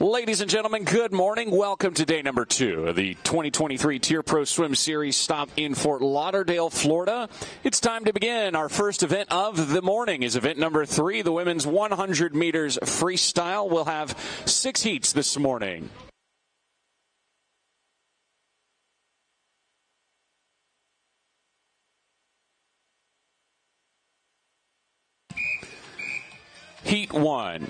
Ladies and gentlemen, good morning. Welcome to day number 2 of the 2023 TYR Pro Swim Series stop in Fort Lauderdale, Florida. It's time to begin. Our first event of the morning is event number 3, the women's 100 meters freestyle. We'll have 6 heats this morning. Heat 1.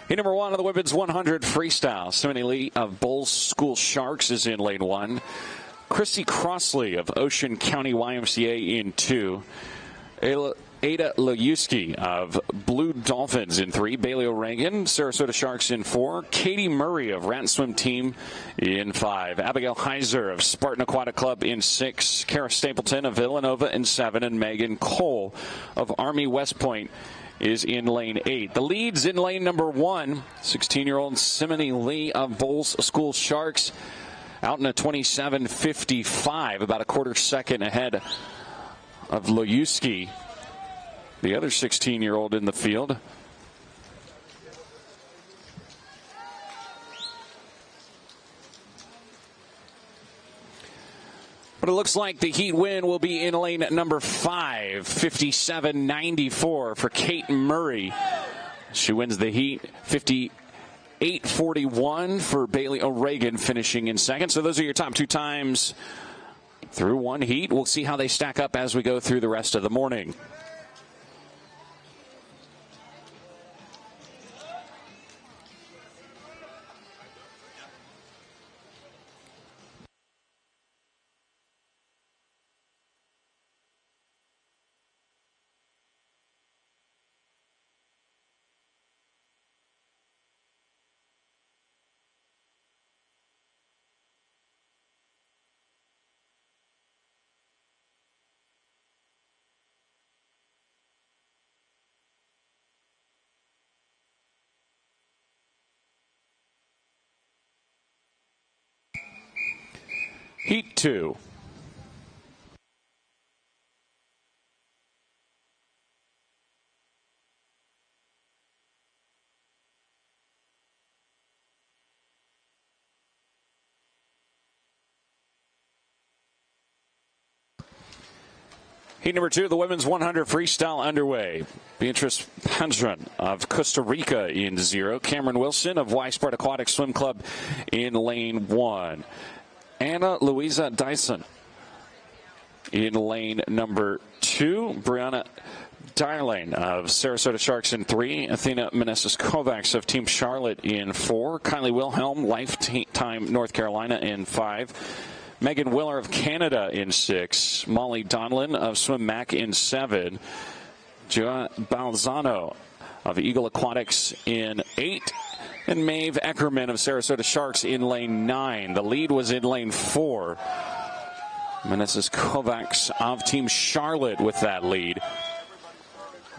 Heat number 1 of the women's 100 freestyle. Simone Lee of Bulls School Sharks is in lane 1. Christy Crossley of Ocean County YMCA in 2. Ada Loyuski of Blue Dolphins in 3. Bailey O'Regan, Sarasota Sharks in 4. Katie Murray of Rat Swim Team in 5. Abigail Heiser of Spartan Aquatic Club in 6. Kara Stapleton of Villanova in 7. And Megan Cole of Army West Point is in lane 8. The leads in lane number 1, 16-year-old Simone Lee of Bulls School Sharks out in a 27:55, about a quarter second ahead of Loyuski, the other 16-year-old in the field. But it looks like the heat win will be in lane number 5, 57.94 for Kate Murray. She wins the heat, 58.41 for Bailey O'Regan, finishing in second. So those are your top 2 times through one heat. We'll see how they stack up as we go through the rest of the morning. Heat 2. Heat number 2, the women's 100 freestyle underway. Beatrice Pandron of Costa Rica in 0. Cameron Wilson of Y Sport Aquatic Swim Club in lane 1. Anna Louisa Dyson in lane number 2. Brianna Darlane of Sarasota Sharks in 3. Athena Meneses Kovacs of Team Charlotte in 4. Kylie Wilhelm, Lifetime North Carolina in 5. Megan Willer of Canada in 6. Molly Donlin of Swim Mac in 7. Joa Balzano of Eagle Aquatics in 8. And Maeve Eckerman of Sarasota Sharks in lane 9. The lead was in lane 4. Meneses Kovacs of Team Charlotte with that lead.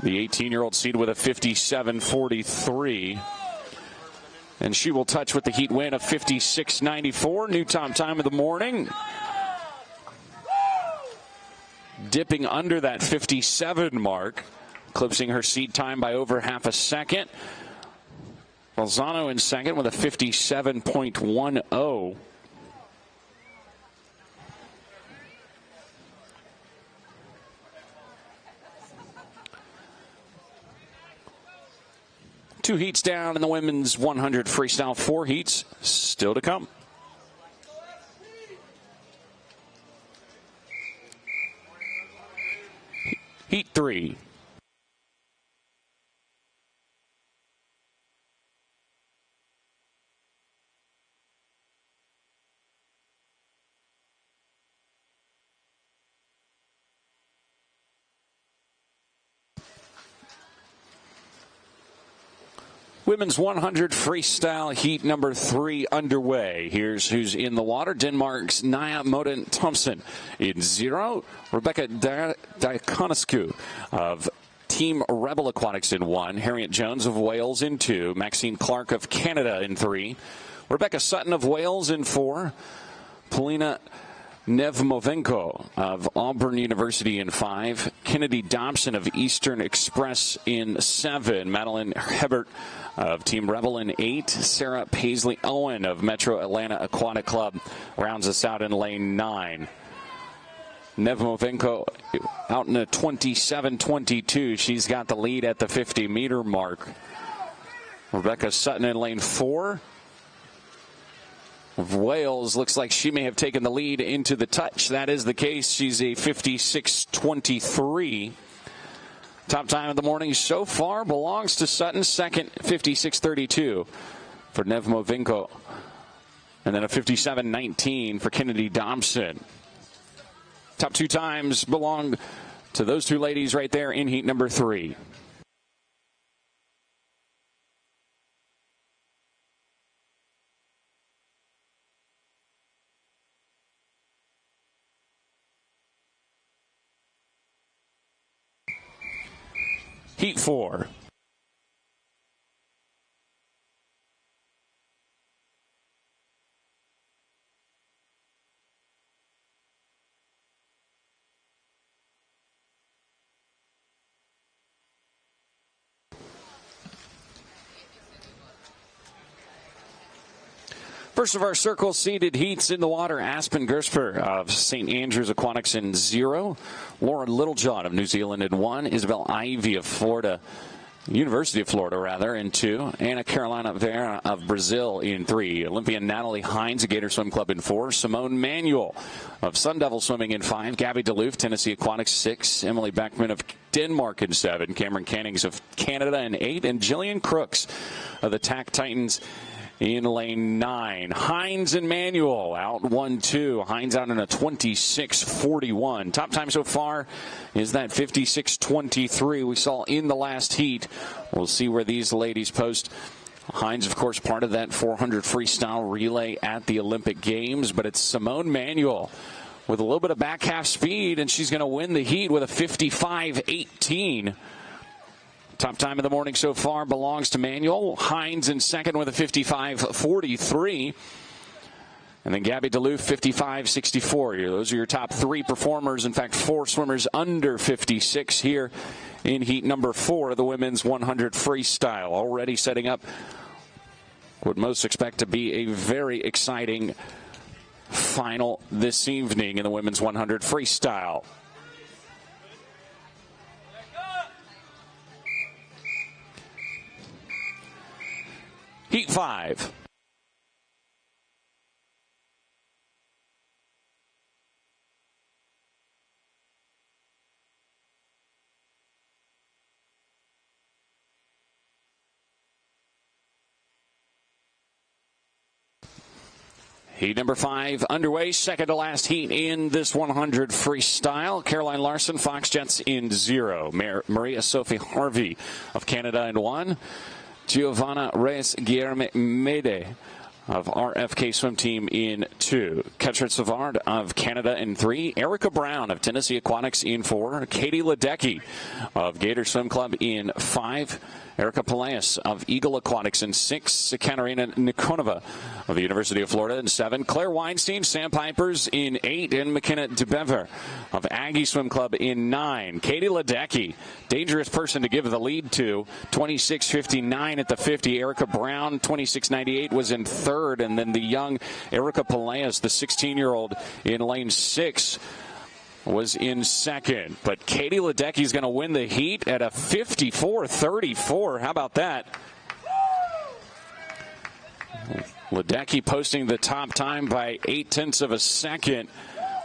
The 18-year-old seed with a 57.43. And she will touch with the heat win of 56.94. New top time of the morning. Dipping under that 57 mark. Eclipsing her seed time by over half a second. Balzano in second with a 57.10. Two heats down in the women's 100 freestyle. 4 heats still to come. Heat 3. Women's 100 freestyle heat number 3 underway. Here's who's in the water. Denmark's Naya Moden Thompson in 0. Rebecca Diakonescu of Team Rebel Aquatics in 1. Harriet Jones of Wales in 2. Maxine Clark of Canada in 3. Rebecca Sutton of Wales in 4. Polina Nevmovenko of Auburn University in 5. Kennedy Dobson of Eastern Express in 7. Madeline Hebert of Team Rebel in 8. Sarah Paisley Owen of Metro Atlanta Aquatic Club rounds us out in lane 9. Nevmovenko out in a 27-22. She's got the lead at the 50-meter mark. Rebecca Sutton in lane 4 of Wales. Looks like she may have taken the lead into the touch. That is the case. She's a 56-23. Top time of the morning so far belongs to Sutton. Second, 56-32 for Nevmovenko. And then a 57-19 for Kennedy Dobson. Top 2 times belong to those 2 ladies right there in heat number 3. Heat 4. First of our circle-seeded heats in the water, Aspen Gersper of St. Andrews Aquatics in 0. Laura Littlejohn of New Zealand in 1. Isabel Ivy of Florida, University of Florida, rather, in 2. Anna Carolina Vera of Brazil in 3. Olympian Natalie Hines of Gator Swim Club in 4. Simone Manuel of Sun Devil Swimming in 5. Gabby DeLuth, Tennessee Aquatics 6. Emily Beckman of Denmark in 7. Cameron Cannings of Canada in 8. And Jillian Crooks of the TAC Titans in lane 9. Hines and Manuel out 1-2. Hines out in a 26-41. Top time so far is that 56-23 we saw in the last heat. We'll see where these ladies post. Hines, of course, part of that 400 freestyle relay at the Olympic Games, but it's Simone Manuel with a little bit of back half speed, and she's going to win the heat with a 55-18. Top time of the morning so far belongs to Manuel. Hines in second with a 55-43. And then Gabby DeLuth, 55-64. Those are your top 3 performers. In fact, 4 swimmers under 56 here in heat number 4 of the women's 100 freestyle. Already setting up what most expect to be a very exciting final this evening in the women's 100 freestyle. Heat 5. Heat number 5 underway. Second to last heat in this 100 freestyle. Caroline Larson, Fox Jets in 0. Maria Sophie Harvey of Canada in 1. Giovanna Reyes Guillerme Mede of RFK Swim Team in 2. Ketrin Savard of Canada in 3. Erica Brown of Tennessee Aquatics in 4. Katie Ledecky of Gator Swim Club in 5. Erica Peleas of Eagle Aquatics in 6. Katarina Nikonova of the University of Florida in 7. Claire Weinstein, Sandpipers in 8. And McKenna DeBever of Aggie Swim Club in 9. Katie Ledecky, dangerous person to give the lead to, 26.59 at the 50. Erica Brown, 26.98, was in 3rd. And then the young Erica Peleas, the 16-year-old in lane 6, was in 2nd. But Katie Ledecky is going to win the heat at a 54-34. How about that? Ledecky posting the top time by 0.8 of a second.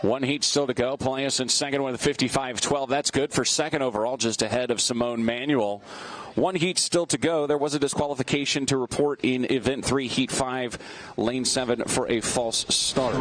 1 heat still to go. Peleas in 2nd with a 55-12. That's good for 2nd overall, just ahead of Simone Manuel. 1 heat still to go. There was a disqualification to report in Event 3, Heat 5, Lane 7 for a false start.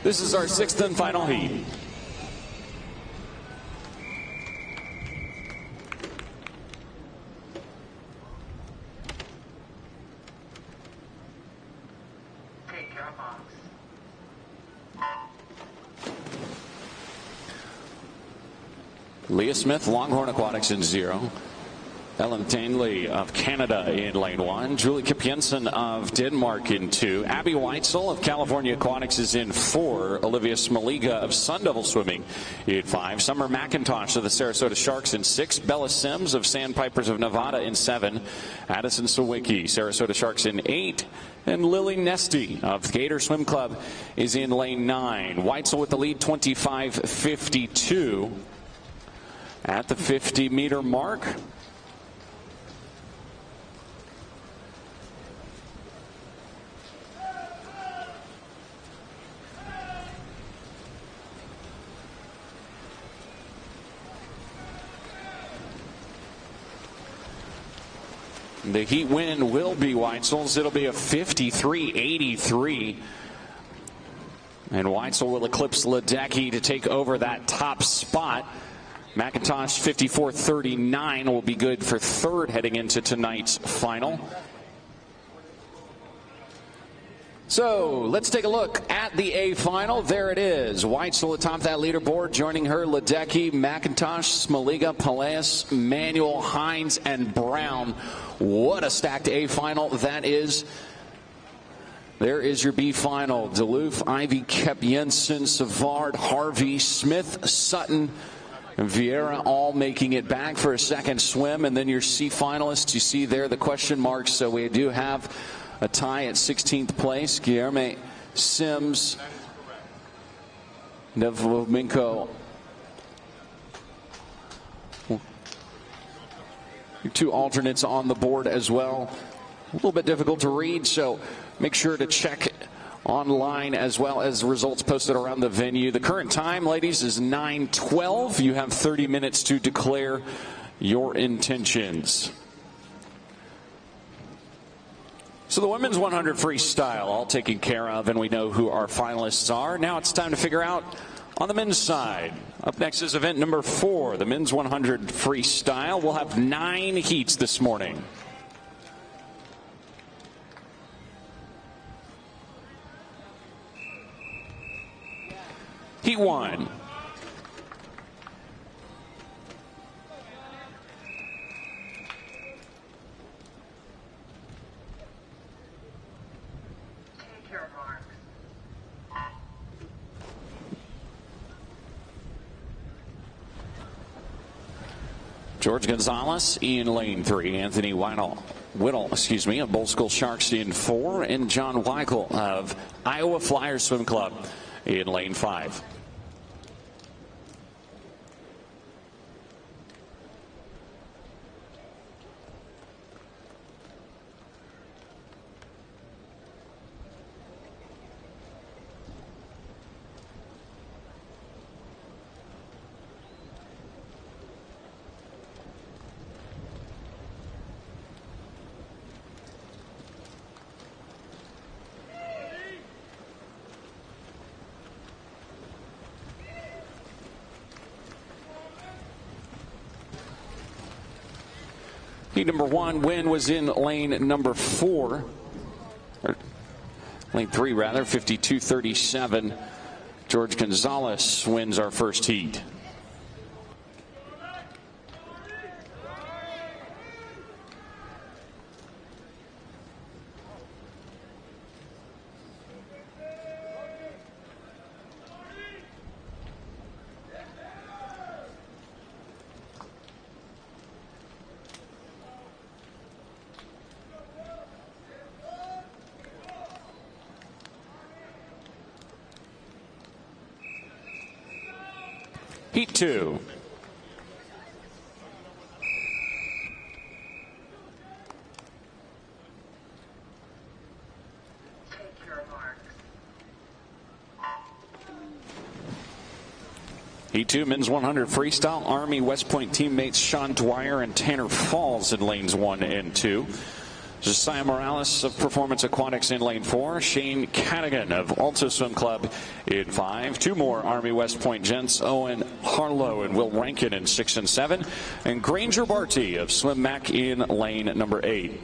This is our sixth and final heat. Leah Smith, Longhorn Aquatics in 0. Ellen Tanley of Canada in lane 1. Julie Kip-Jensen of Denmark in 2. Abby Weitzel of California Aquatics is in 4. Olivia Smaliga of Sun Devil Swimming in 5. Summer McIntosh of the Sarasota Sharks in 6. Bella Sims of Sandpipers of Nevada in 7. Addison Sawicki, Sarasota Sharks in 8. And Lily Nesty of Gator Swim Club is in lane 9. Weitzel with the lead, 25:52 at the 50-meter mark. The heat win will be Weitzel's. It'll be a 53.83. And Weitzel will eclipse Ledecky to take over that top spot. McIntosh 54.39 will be good for third heading into tonight's final. So let's take a look at the A final. There it is. Weitzel atop that leaderboard. Joining her, Ledecky, McIntosh, Smaliga, Peleas, Manuel, Hines, and Brown. What a stacked A final that is. There is your B final. Duluth, Ivy, Kep-Jensen, Savard, Harvey, Smith, Sutton, and Vieira all making it back for a second swim. And then your C finalists, you see there the question marks. So we do have a tie at 16th place. Guilherme Sims, Nevlominko. Two alternates on the board as well. A little bit difficult to read, so make sure to check online as well as the results posted around the venue. The current time, ladies, is 9:12. You have 30 minutes to declare your intentions. So the women's 100 freestyle all taken care of, and we know who our finalists are. Now it's time to figure out on the men's side. Up next is event number 4, the men's 100 freestyle. We'll have 9 heats this morning. Heat 1. George Gonzalez in lane 3. Anthony Whittle, of Bull Skull Sharks in 4. And John Weichel of Iowa Flyers Swim Club in lane 5. Heat number 1 win was in lane number 4, or lane 3 rather, 52.37. George Gonzalez wins our first heat. Heat 2. Heat 2, men's 100 freestyle. Army West Point teammates Sean Dwyer and Tanner Falls in lanes 1 and 2. Josiah Morales of Performance Aquatics in lane 4. Shane Cadigan of Alto Swim Club in 5. 2 more Army West Point gents, Owen Harlow and Will Rankin in 6 and 7. And Granger Barty of Swim Mac in lane number 8.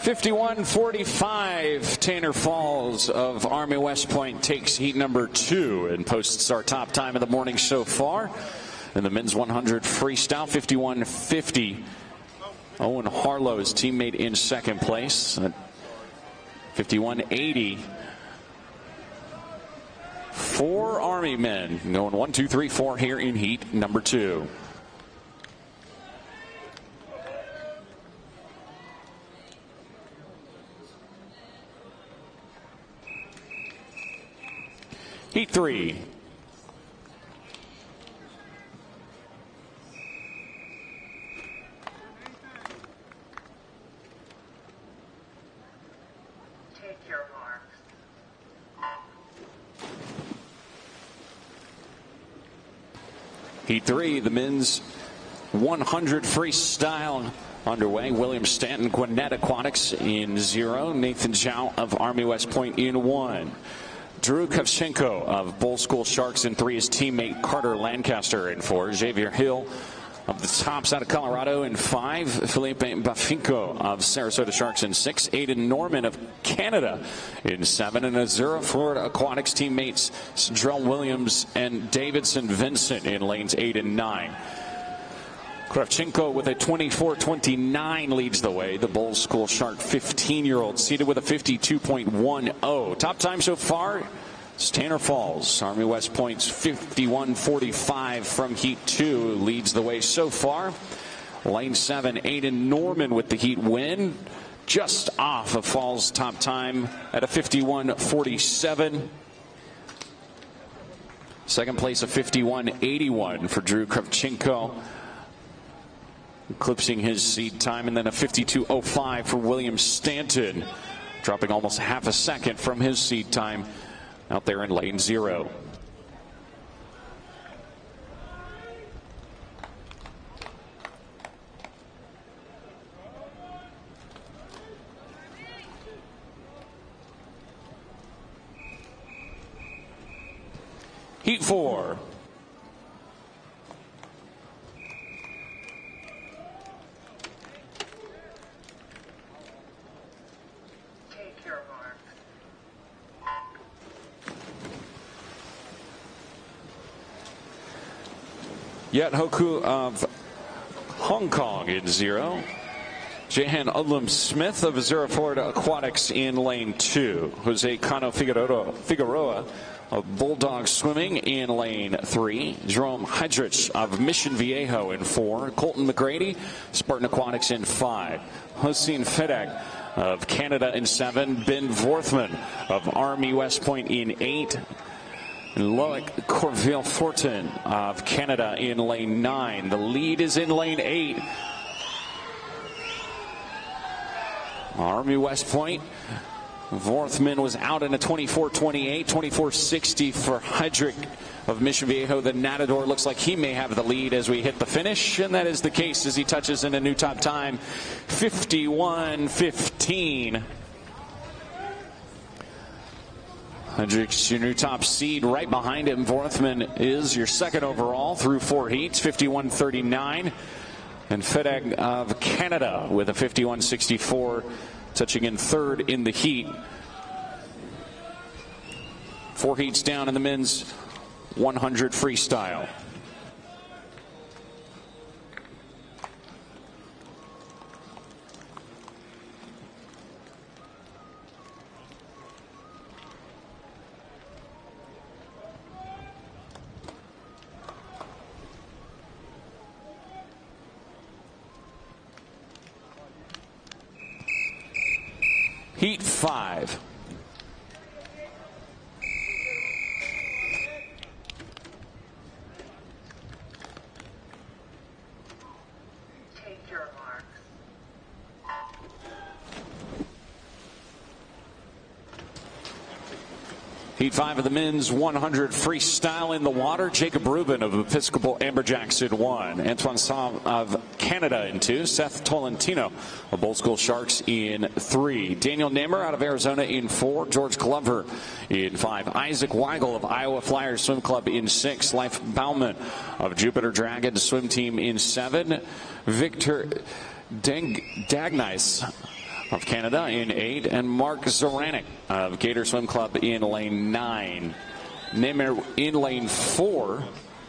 (51-45), Tanner Falls of Army West Point takes heat number 2 and posts our top time of the morning so far. In the men's 100 freestyle, 51-50. Owen Harlow, his teammate, in second place. 51-80. 4 Army men going 1, 2, 3, 4 here in heat number 2. Heat 3. Take your marks. Heat 3, the men's 100 freestyle underway. William Stanton, Gwinnett Aquatics in 0. Nathan Zhao of Army West Point in 1. Drew Kravchenko of Bull School Sharks in 3. His teammate Carter Lancaster in 4. Xavier Hill of the Tops out of Colorado in 5. Felipe Bafinco of Sarasota Sharks in 6. Aiden Norman of Canada in 7. And Azura Florida Aquatics teammates Drell Williams and Davidson Vincent in lanes 8 and 9. Kravchenko with a 24-29 leads the way. The Bull School Shark 15-year-old seated with a 52.10. Top time so far is Tanner Falls. Army West Point's 51-45 from heat 2 leads the way so far. Lane 7, Aiden Norman with the heat win. Just off of Falls' top time at a 51-47. Second place, a 51-81 for Drew Kravchenko, eclipsing his seed time, and then a 52.05 for William Stanton, dropping almost half a second from his seed time out there in lane 0. Heat 4. Yet Hoku of Hong Kong in 0. Jehan Udlam Smith of Azura Florida Aquatics in lane 2. Jose Cano Figueroa of Bulldog Swimming in lane 3. Jerome Heidrich of Mission Viejo in 4. Colton McGrady, Spartan Aquatics in 5. Hossein Fedag of Canada in 7. Ben Vorthman of Army West Point in 8. Loic Corville-Fortin of Canada in lane 9. The lead is in lane 8. Army West Point. Vorthman was out in a 24-28, 24-60 for Heidrich of Mission Viejo. The Natador looks like he may have the lead as we hit the finish, and that is the case as he touches in a new top time, 51-15. Heidrich's your new top seed. Right behind him, Vorthman is your second overall through 4 heats, 51-39. And Fedag of Canada with a 51-64, touching in third in the heat. 4 heats down in the men's 100 freestyle. Heat 5. Take your marks. Heat 5 of the men's 100 freestyle in the water. Jacob Rubin of Episcopal Amberjacks in 1. Antoine Sav of Canada in 2. Seth Tolentino of Bold School Sharks in 3. Daniel Namer out of Arizona in 4. George Glover in 5. Isaac Weigel of Iowa Flyers Swim Club in 6. Leif Baumann of Jupiter Dragons Swim Team in 7. Victor Dagnice of Canada in 8, and Mark Zoranek of Gator Swim Club in lane 9. Nemer in lane 4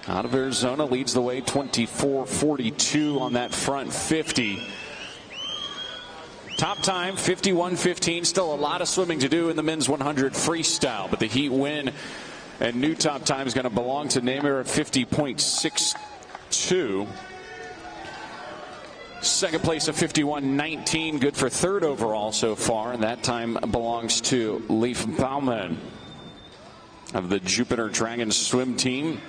out of Arizona leads the way, 24:42 on that front 50. Top time 51:15. Still a lot of swimming to do in the men's 100 freestyle, but the heat win and new top time is going to belong to Nemer at 50.62. Second place of 51.19, good for third overall so far, and that time belongs to Leif Baumann of the Jupiter Dragons swim team.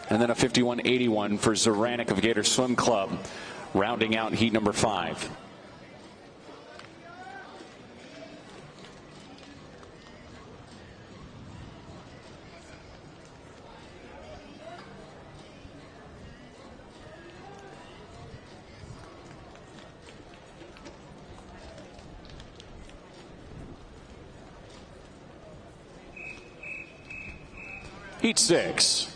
And then a 51.81 for Zoranek of Gator Swim Club, rounding out heat number 5. Heat 6.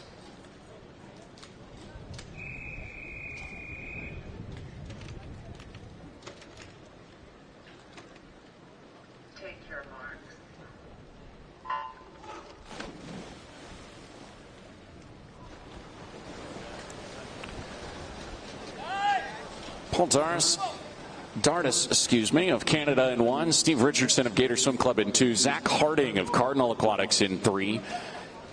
Take your marks. Paul Dardis, of Canada in 1. Steve Richardson of Gator Swim Club in 2. Zach Harding of Cardinal Aquatics in 3.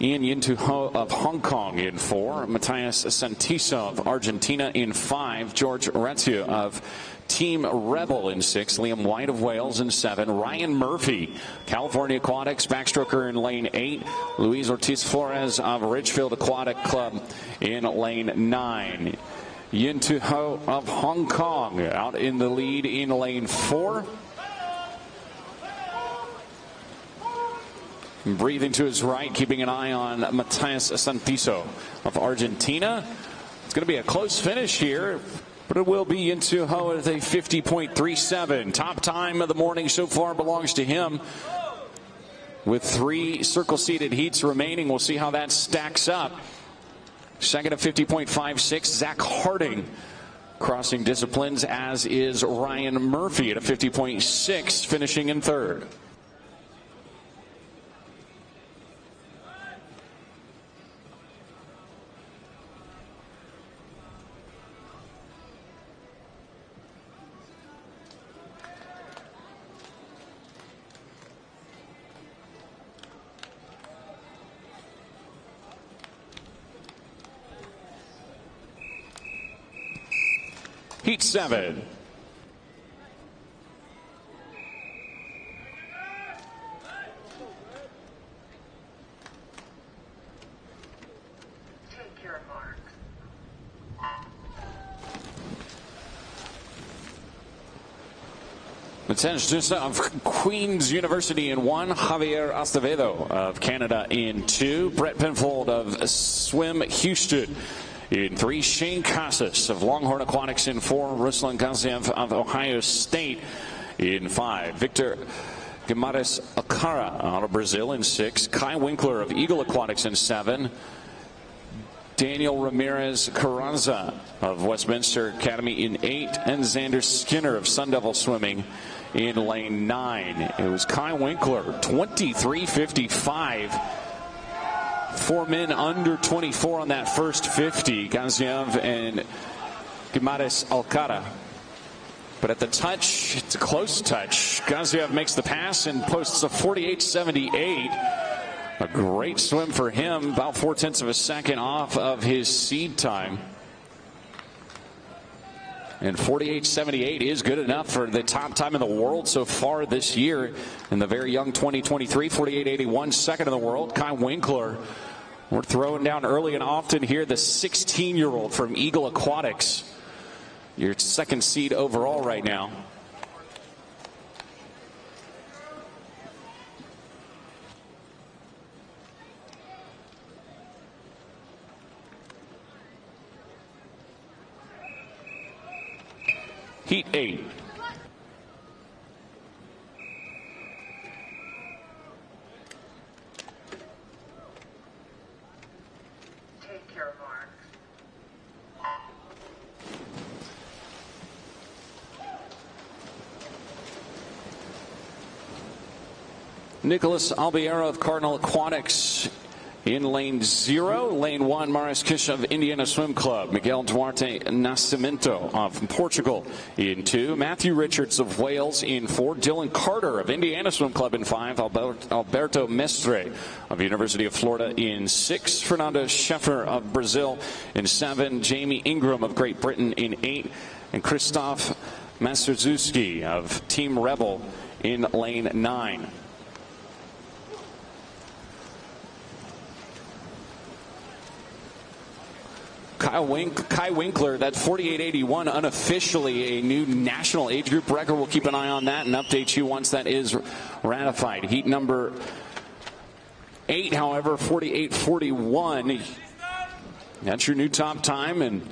Ian Yintu Ho of Hong Kong in 4. Matthias Santiso of Argentina in 5. George Orazio of Team Rebel in 6. Liam White of Wales in 7. Ryan Murphy, California Aquatics, backstroker in lane 8. Luis Ortiz Flores of Ridgefield Aquatic Club in lane 9. Yintu Ho of Hong Kong out in the lead in lane 4. Breathing to his right, keeping an eye on Matthias Santiso of Argentina. It's going to be a close finish here, but it will be Yintu Ho at a 50.37. Top time of the morning so far belongs to him. With 3 circle-seated heats remaining, we'll see how that stacks up. Second at 50.56, Zach Harding crossing disciplines, as is Ryan Murphy at a 50.6, finishing in third. Heat 7. Take your marks. Matthias of Queen's University in 1. Javier Acevedo of Canada in 2. Brett Penfold of Swim Houston in 3. Shane Casas of Longhorn Aquatics in 4. Ruslan Gaziev of Ohio State in 5. Victor Guimarães Alcara out of Brazil in 6. Kai Winkler of Eagle Aquatics in 7. Daniel Ramirez Carranza of Westminster Academy in 8. And Xander Skinner of Sun Devil Swimming in lane 9. It was Kai Winkler, 23:55. 4 men under 24 on that first 50, Gaziev and Guimarães Alcara. But at the touch, it's a close touch. Gaziev makes the pass and posts a 48.78. A great swim for him, about 0.4 of a second off of his seed time. And 48.78 is good enough for the top time in the world so far this year in the very young 2023. 48.81, second in the world. Kai Winkler, we're throwing down early and often here. The 16-year-old from Eagle Aquatics, your second seed overall right now. Heat 8. Take your marks. Nicholas Albiero of Cardinal Aquatics in lane 0. Lane 1, Maris Kish of Indiana Swim Club. Miguel Duarte Nascimento of Portugal in 2. Matthew Richards of Wales in 4. Dylan Carter of Indiana Swim Club in 5. Alberto Mestre of University of Florida in 6. Fernando Scheffer of Brazil in 7. Jamie Ingram of Great Britain in 8. And Krzysztof Masterzuski of Team Rebel in lane 9. Kai Winkler, that 48.81, unofficially a new national age group record. We'll keep an eye on that and update you once that is ratified. Heat number 8, however, 48.41. That's your new top time, and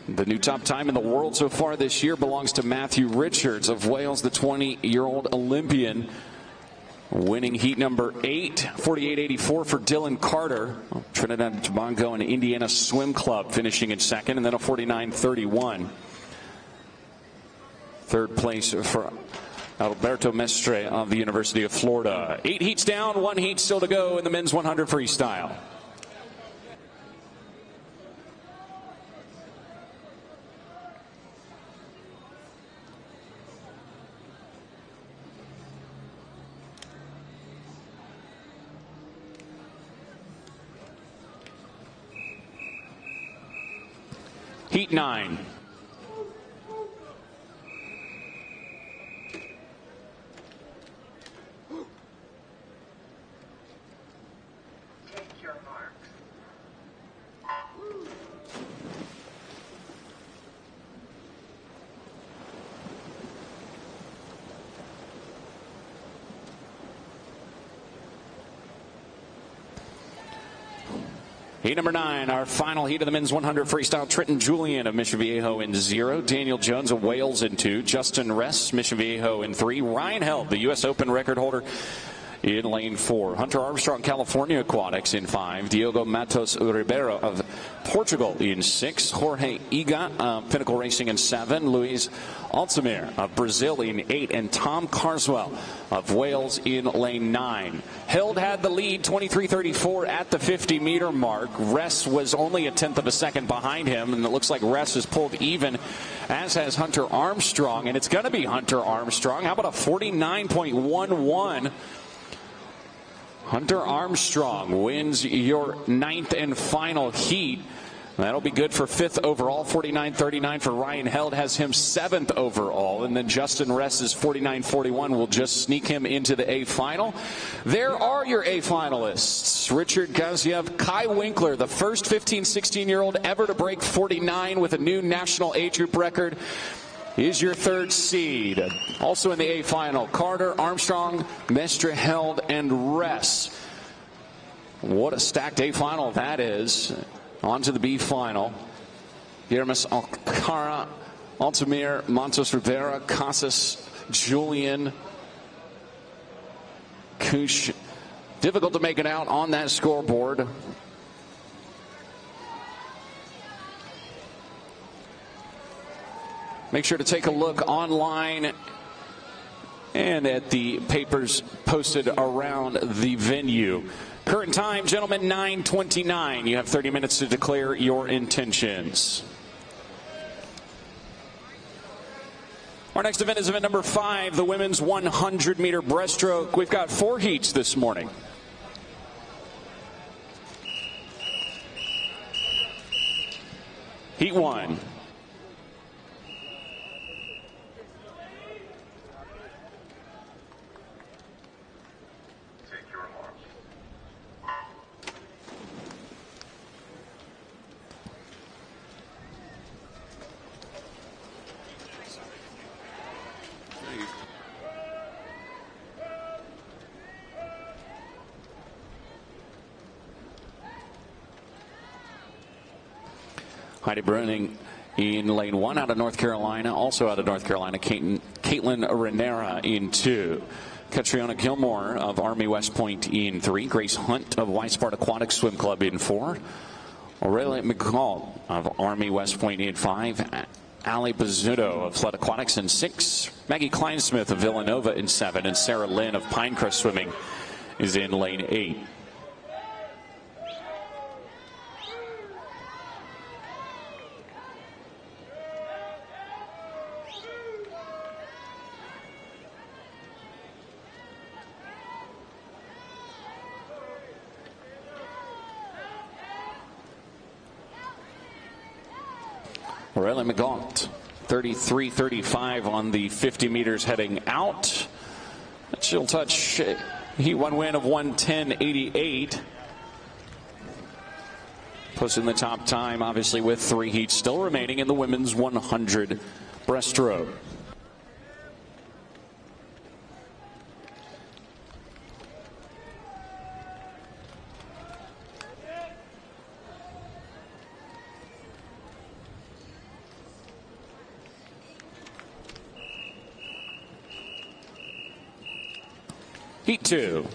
the new top time in the world so far this year belongs to Matthew Richards of Wales, the 20-year-old Olympian, winning heat number 8. 48.84 for Dylan Carter, Trinidad and Tobago and Indiana Swim Club finishing in second, and then a 49.31. Third place for Alberto Mestre of the University of Florida. 8 heats down, 1 heat still to go in the men's 100 freestyle. Heat 9. Take your marks. Heat number 9, our final heat of the men's 100 freestyle. Trenton Julian of Mission Viejo in 0. Daniel Jones of Wales in 2. Justin Ress, Mission Viejo in 3. Ryan Held, the U.S. Open record holder, in lane 4. Hunter Armstrong, California Aquatics in 5. Diogo Matos Ribeiro of Portugal in 6. Jorge Iga, Pinnacle Racing in 7. Luis Altamir of Brazil in 8. And Tom Carswell of Wales in lane 9. Held had the lead, 23.34 at the 50-meter mark. Ress was only a tenth of a second behind him, and it looks like Ress has pulled even, as has Hunter Armstrong, and it's going to be Hunter Armstrong. How about a 49.11? Hunter Armstrong wins your 9th and final heat. That'll be good for 5th overall. 49.39 for Ryan Held has him 7th overall. And then Justin Ress's 49.41 will just sneak him into the A final. There are your A finalists. Richard Gaziev, Kai Winkler, the first 15, 16-year-old ever to break 49 with a new national age group record, is your 3rd seed. Also in the A final, Carter, Armstrong, Mestre, Held, and Ress. What a stacked A final that is. On to the B final. Yermes Alcara, Altamir, Montes Rivera, Casas, Julian, Kush. Difficult to make it out on that scoreboard. Make sure to take a look online and at the papers posted around the venue. Current time, gentlemen, 9:29. You have 30 minutes to declare your intentions. Our next event is event number 5, the women's 100-meter breaststroke. We've got 4 heats this morning. Heat 1. Heidi Bruning in lane 1 out of North Carolina. Also out of North Carolina, Caitlin Renera in 2. Catriona Gilmore of Army West Point in 3. Grace Hunt of Weisbart Aquatic Swim Club in 4. Aurelia McCall of Army West Point in 5. Allie Bizzuto of Flood Aquatics in 6. Maggie Kleinsmith of Villanova in 7. And Sarah Lynn of Pinecrest Swimming is in lane 8. Aurelia McGaunt, 33.35 on the 50 meters heading out. She'll touch heat 1 win of 1:10.88. Posting the top time, obviously, with 3 heats still remaining in the women's 100 breaststroke. Heat 2.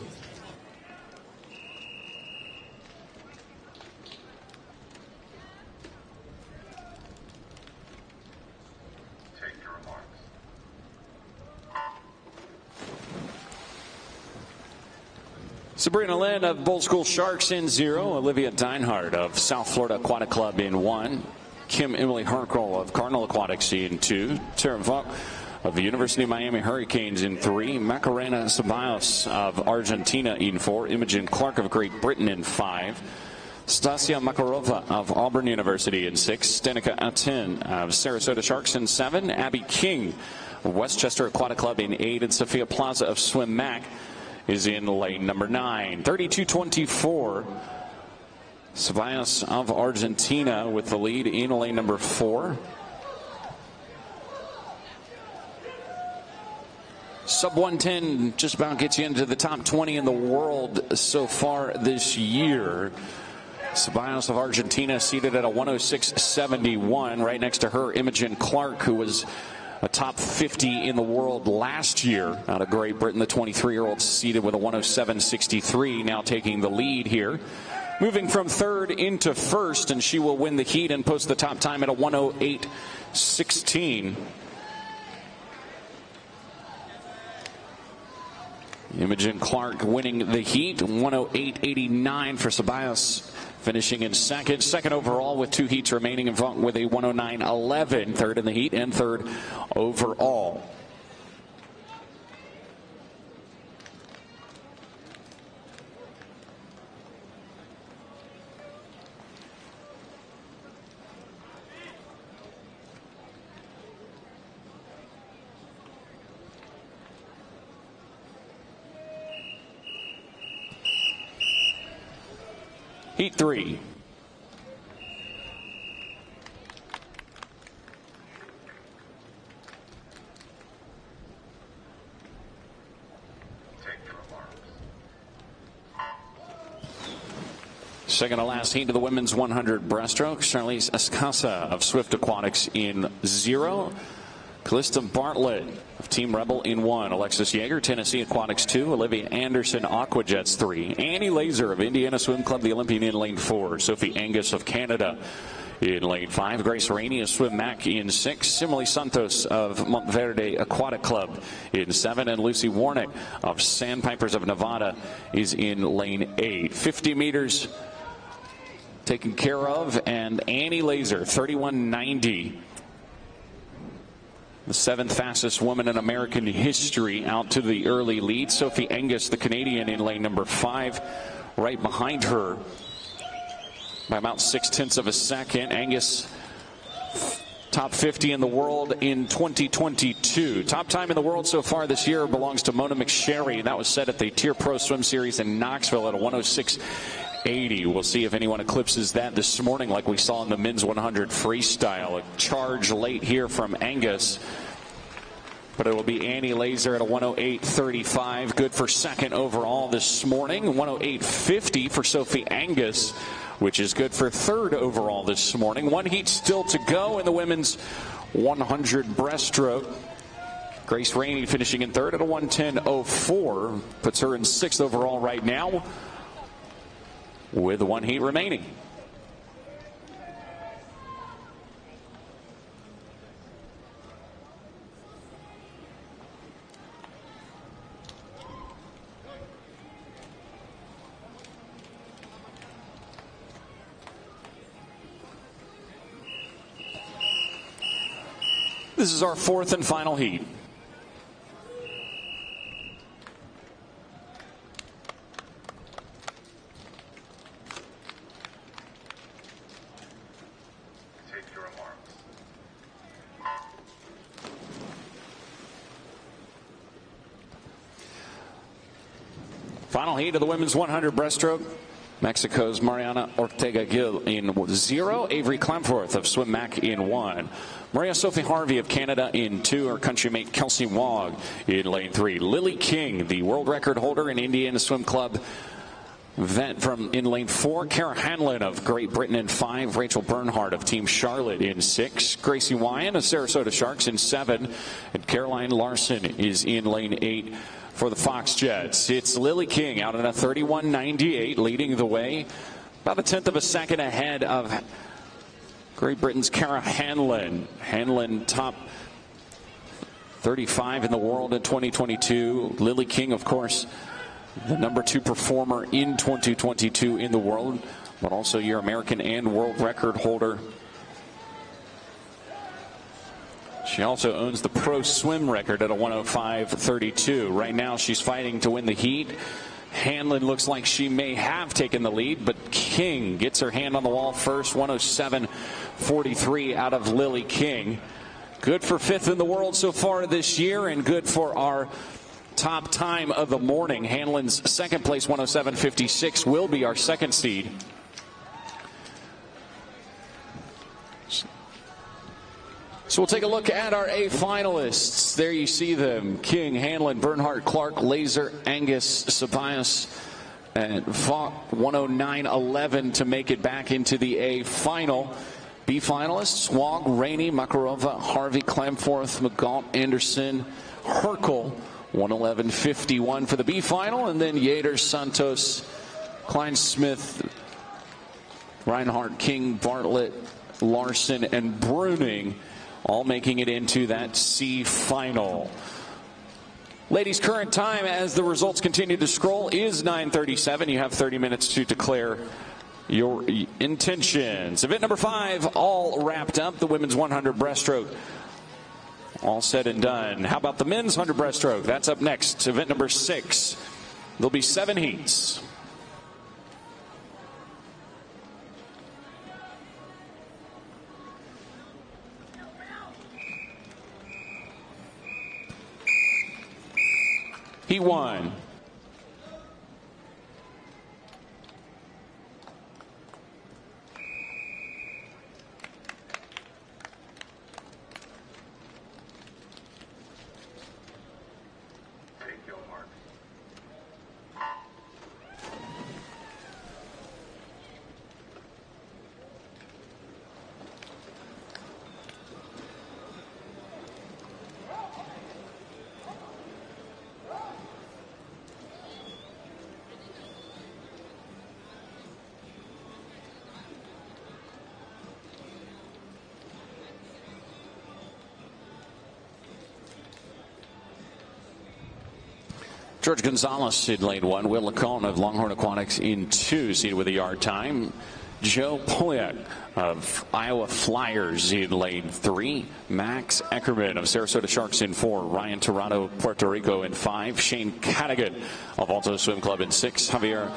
Take your marks. Sabrina Lynn of Bull School Sharks in 0. Olivia Deinhardt of South Florida Aquatic Club in 1. Kim Emily Harkroll of Cardinal Aquatics in 2. Tara Vaught of the University of Miami Hurricanes in 3. Macarena Ceballos of Argentina in 4. Imogen Clark of Great Britain in 5. Stasia Makarova of Auburn University in 6. Stenica Atin of Sarasota Sharks in 7. Abby King of Westchester Aquatic Club in 8. And Sophia Plaza of Swim Mac is in lane number 9. 32.24. Ceballos of Argentina with the lead in lane number 4. Sub 110 just about gets you into the top 20 in the world so far this year. Ceballos of Argentina seated at a 106.71. Right next to her, Imogen Clark, who was a top 50 in the world last year out of Great Britain. The 23-year-old seated with a 107.63, now taking the lead here. Moving from third into first, and she will win the heat and post the top time at a 108.16. Imogen Clark winning the heat, 108.89 for Ceballos, finishing in second. Second overall with 2 heats remaining, in front with a 109.11. Third in the heat and third overall. Heat 3. Second to last heat of the women's 100 breaststroke. Charlize Escasa of Swift Aquatics in 0. Callista Bartlett of Team Rebel in 1. Alexis Yeager, Tennessee Aquatics 2. Olivia Anderson, Aquajets 3. Annie Laser of Indiana Swim Club, the Olympian, in lane 4. Sophie Angus of Canada in lane 5. Grace Rainey of Swim Mac in 6. Simile Santos of Monteverde Aquatic Club in 7. And Lucy Warnick of Sandpipers of Nevada is in lane 8. 50 meters taken care of, and Annie Laser, 31.90. The 7th fastest woman in American history, out to the early lead. Sophie Angus, the Canadian, in lane number 5. Right behind her by about 0.6 of a second. Angus, top 50 in the world in 2022. Top time in the world so far this year belongs to Mona McSherry. That was set at the Tier Pro Swim Series in Knoxville at a 106.80. We'll see if anyone eclipses that this morning like we saw in the men's 100 freestyle. A charge late here from Angus, but it will be Annie Laser at a 108.35. Good for second overall this morning. 108.50 for Sophie Angus. which is good for third overall this morning. One heat still to go in the women's 100 breaststroke. Grace Rainey finishing in third at a 1:10.04. Puts her in sixth overall right now with one heat remaining. This is our fourth and final heat. Take your marks. Final heat of the women's 100 breaststroke. Mexico's Mariana Ortega Gil in 0. Avery Clamforth of Swim Mac in 1. Maria Sophie Harvey of Canada in 2. Her countrymate Kelsey Wog in lane 3. Lily King, the world record holder in Indiana Swim Club event, from in lane 4. Cara Hanlon of Great Britain in 5. Rachel Bernhardt of Team Charlotte in 6. Gracie Wyan of Sarasota Sharks in 7. And Caroline Larson is in lane 8. For the Fox Jets, it's Lily King out at a 31.98, leading the way, about a tenth of a second ahead of Great Britain's Cara Hanlon. Hanlon top 35 in the world in 2022. Lily King, of course, the #2 performer in 2022 in the world, but also your American and world record holder. She also owns the pro swim record at a 1:05.32. Right now she's fighting to win the heat. Hanlon looks like she may have taken the lead, but King gets her hand on the wall first. 1:07.43 out of Lily King. Good for fifth in the world so far this year, and good for our top time of the morning. Hanlon's second place 1:07.56 will be our second seed. So we'll take a look at our A finalists. There you see them: King, Hanlon, Bernhardt, Clark, Laser, Angus, Sabias, and Falk. 1:09.11 to make it back into the A final. B finalists: Wog, Rainey, Makarova, Harvey, Clamforth, McGault, Anderson, Herkel. 1:11.51 for the B final, and then Yater, Santos, Kleinsmith, Reinhardt, King, Bartlett, Larson, and Bruning, all making it into that C final. Ladies, current time as the results continue to scroll is 9:37. You have 30 minutes to declare your intentions. Event number 5 all wrapped up. The women's 100 breaststroke all said and done. How about the men's 100 breaststroke? That's up next. Event number 6. There'll be 7 heats. He won. Take your marks. George Gonzalez in lane 1. Will Lacone of Longhorn Aquatics in 2, seated with a yard time. Joe Polyak of Iowa Flyers in lane 3. Max Eckerman of Sarasota Sharks in 4. Ryan Tirado, Puerto Rico in 5. Shane Cadigan of Alto Swim Club in 6. Javier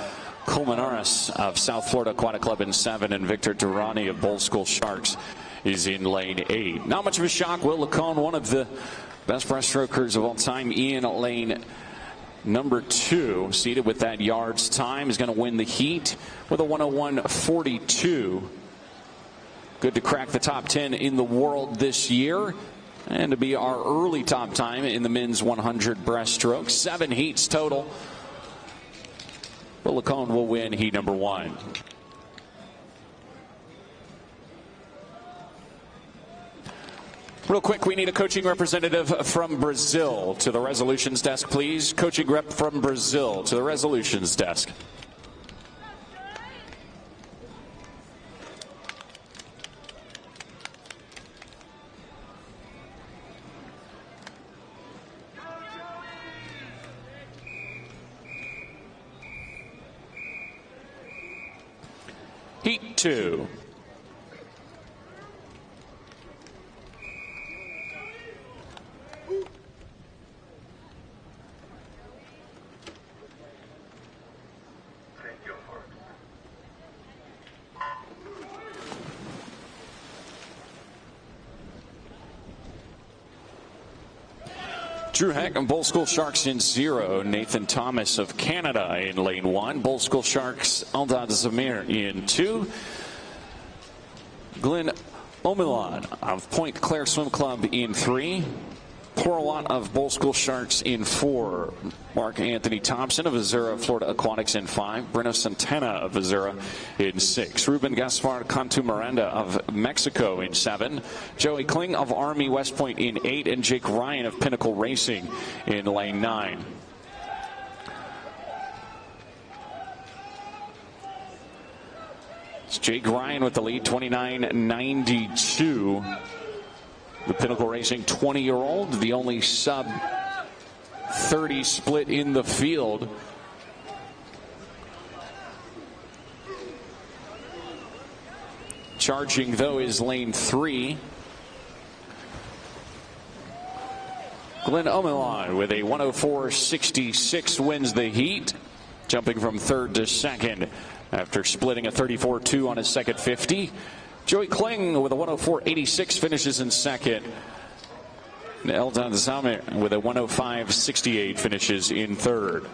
Colmenares of South Florida Aquatic Club in 7. And Victor Durrani of Bold School Sharks is in lane 8. Not much of a shock. Will Lacone, one of the best breaststrokers of all time, in lane number 2, seated with that yards time, is going to win the heat with a 1:01.42. Good to crack the top 10 in the world this year, and to be our early top time in the men's 100 breaststroke. 7 heats total. Will Lacone will win heat number 1. Real quick, we need a coaching representative from Brazil to the resolutions desk, please. Coaching rep from Brazil to the resolutions desk. Heat 2. Drew Heck and Bull School Sharks in 0. Nathan Thomas of Canada in lane 1. Bull School Sharks Eldad Zamir in 2. Glenn Omilan of Point Claire Swim Club in 3. Porlot of Bull School Sharks in 4. Mark Anthony Thompson of Azura Florida Aquatics in 5. Breno Santana of Azura in 6. Ruben Gaspar Cantu Miranda of Mexico in 7. Joey Kling of Army West Point in 8. And Jake Ryan of Pinnacle Racing in lane 9. It's Jake Ryan with the lead, 29.92. The Pinnacle Racing 20-year-old, the only sub 30 split in the field. Charging, though, is lane 3. Glenn Omilan with a 104.66 wins the heat, jumping from 3rd to 2nd after splitting a 34.2 on his second 50. Joey Kling with a 104.86 finishes in 2nd. Eldad Zamir with a 105.68 finishes in 3rd.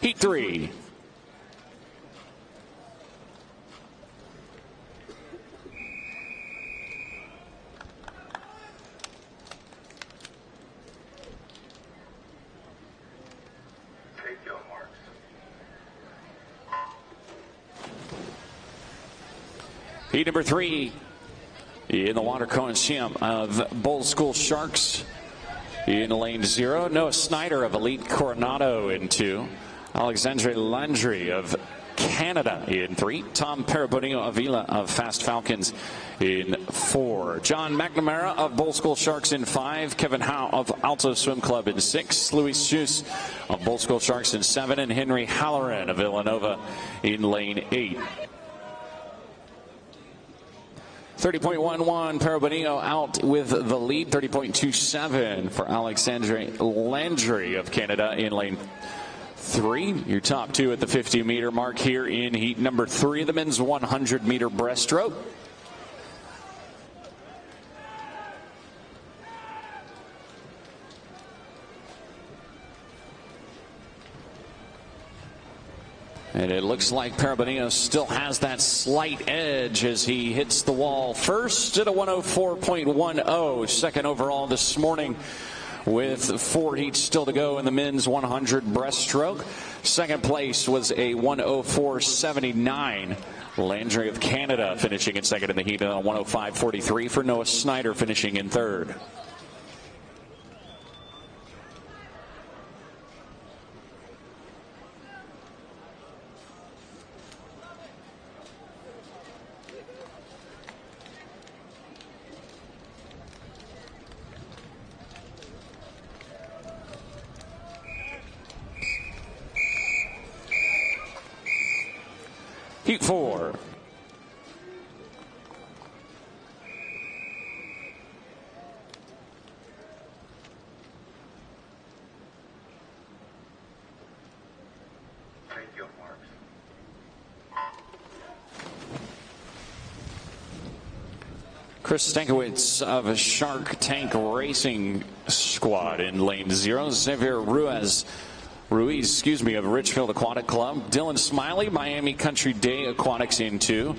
Heat 3. Take your marks. Heat number 3 in the Water Coliseum of Bull School Sharks in lane 0. Noah Snyder of Elite Coronado in 2. Alexandre Landry of Canada in 3. Tom Parabonio Avila of Fast Falcons in 4. John McNamara of Bull School Sharks in 5. Kevin Howe of Alto Swim Club in 6. Luis Schuss of Bull School Sharks in 7. And Henry Halloran of Villanova in lane 8. 30.11 Parabonio out with the lead. 30.27 for Alexandre Landry of Canada in lane 3. Your top 2 at the 50-meter mark here in heat number 3, the men's 100-meter breaststroke. And it looks like Parabonio still has that slight edge as he hits the wall first at a 104.10, second overall this morning with 4 heats still to go in the men's 100 breaststroke. Second place was a 104.79. Landry of Canada finishing in second in the heat, and a 105.43 for Noah Snyder finishing in third. Heat 4. Take Take your marks. Chris Stankiewicz of Shark Tank Racing Squad in lane 0. Xavier Ruiz, of Richfield Aquatic Club. Dylan Smiley, Miami Country Day Aquatics in 2.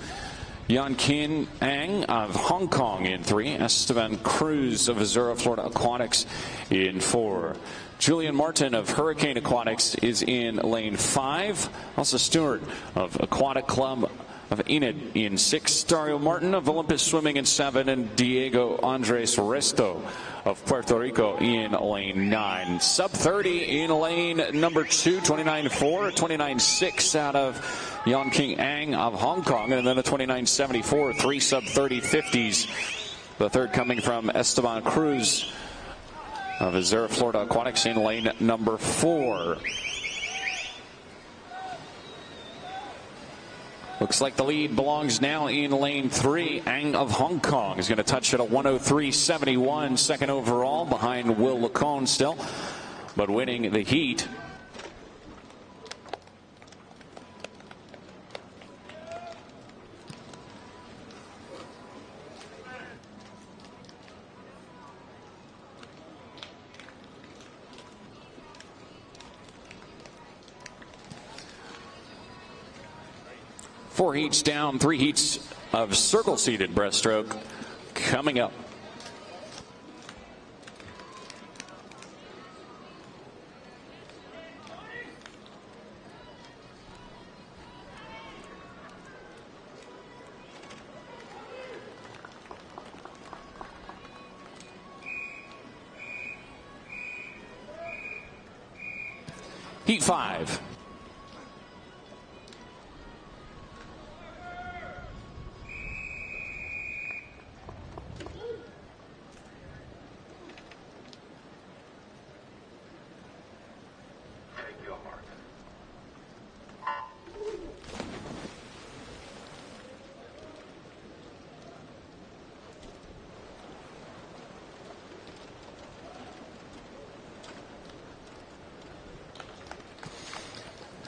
Yan Kin Ang of Hong Kong in 3. Esteban Cruz of Azura Florida Aquatics in 4. Julian Martin of Hurricane Aquatics is in lane 5. Also Stewart of Aquatic Club of Enid in 6. Dario Martin of Olympus Swimming in 7. And Diego Andres Resto of Puerto Rico in lane 9. Sub 30 in lane number 2, 29.4, 29.6 out of Yan King Ang of Hong Kong, and then a 29.74, 3 sub 30 50s. The third coming from Esteban Cruz of Azura Florida Aquatics in lane number 4. Looks like the lead belongs now in lane 3. Ang of Hong Kong is going to touch it at 103.71, second overall, behind Will Lacone still, but winning the heat. Four heats down, 3 heats of circle-seated breaststroke coming up. Heat 5.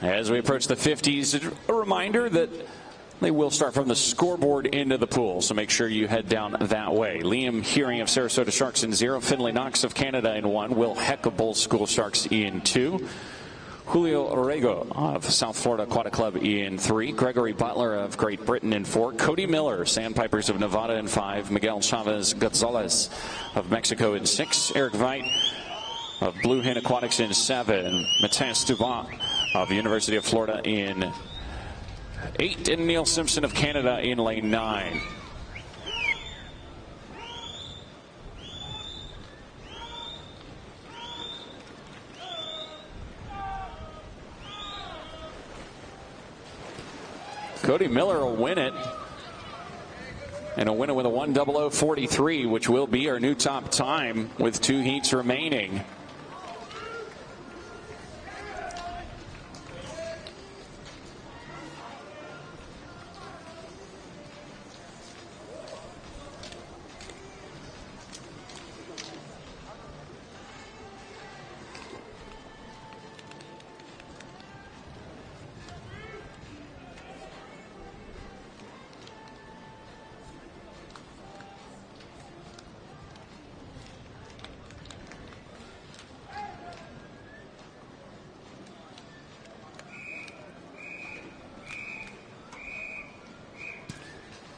As we approach the 50s, a reminder that they will start from the scoreboard into the pool, so make sure you head down that way. Liam Hearing of Sarasota Sharks in 0. Finley Knox of Canada in 1. Will Heck of Bull School Sharks in 2. Julio Orego of South Florida Aquatic Club in 3. Gregory Butler of Great Britain in 4. Cody Miller, Sandpipers of Nevada in 5. Miguel Chavez Gonzalez of Mexico in 6. Eric Veit of Blue Hen Aquatics in 7. Mateus Dubois of the University of Florida in 8. And Neil Simpson of Canada in lane 9. Cody Miller will win it. And a winner with a 1:00:43, which will be our new top time with 2 heats remaining.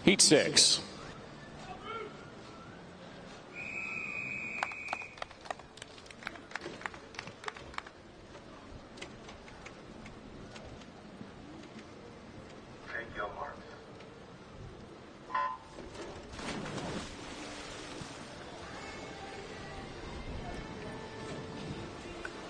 Heat 6. Take your marks.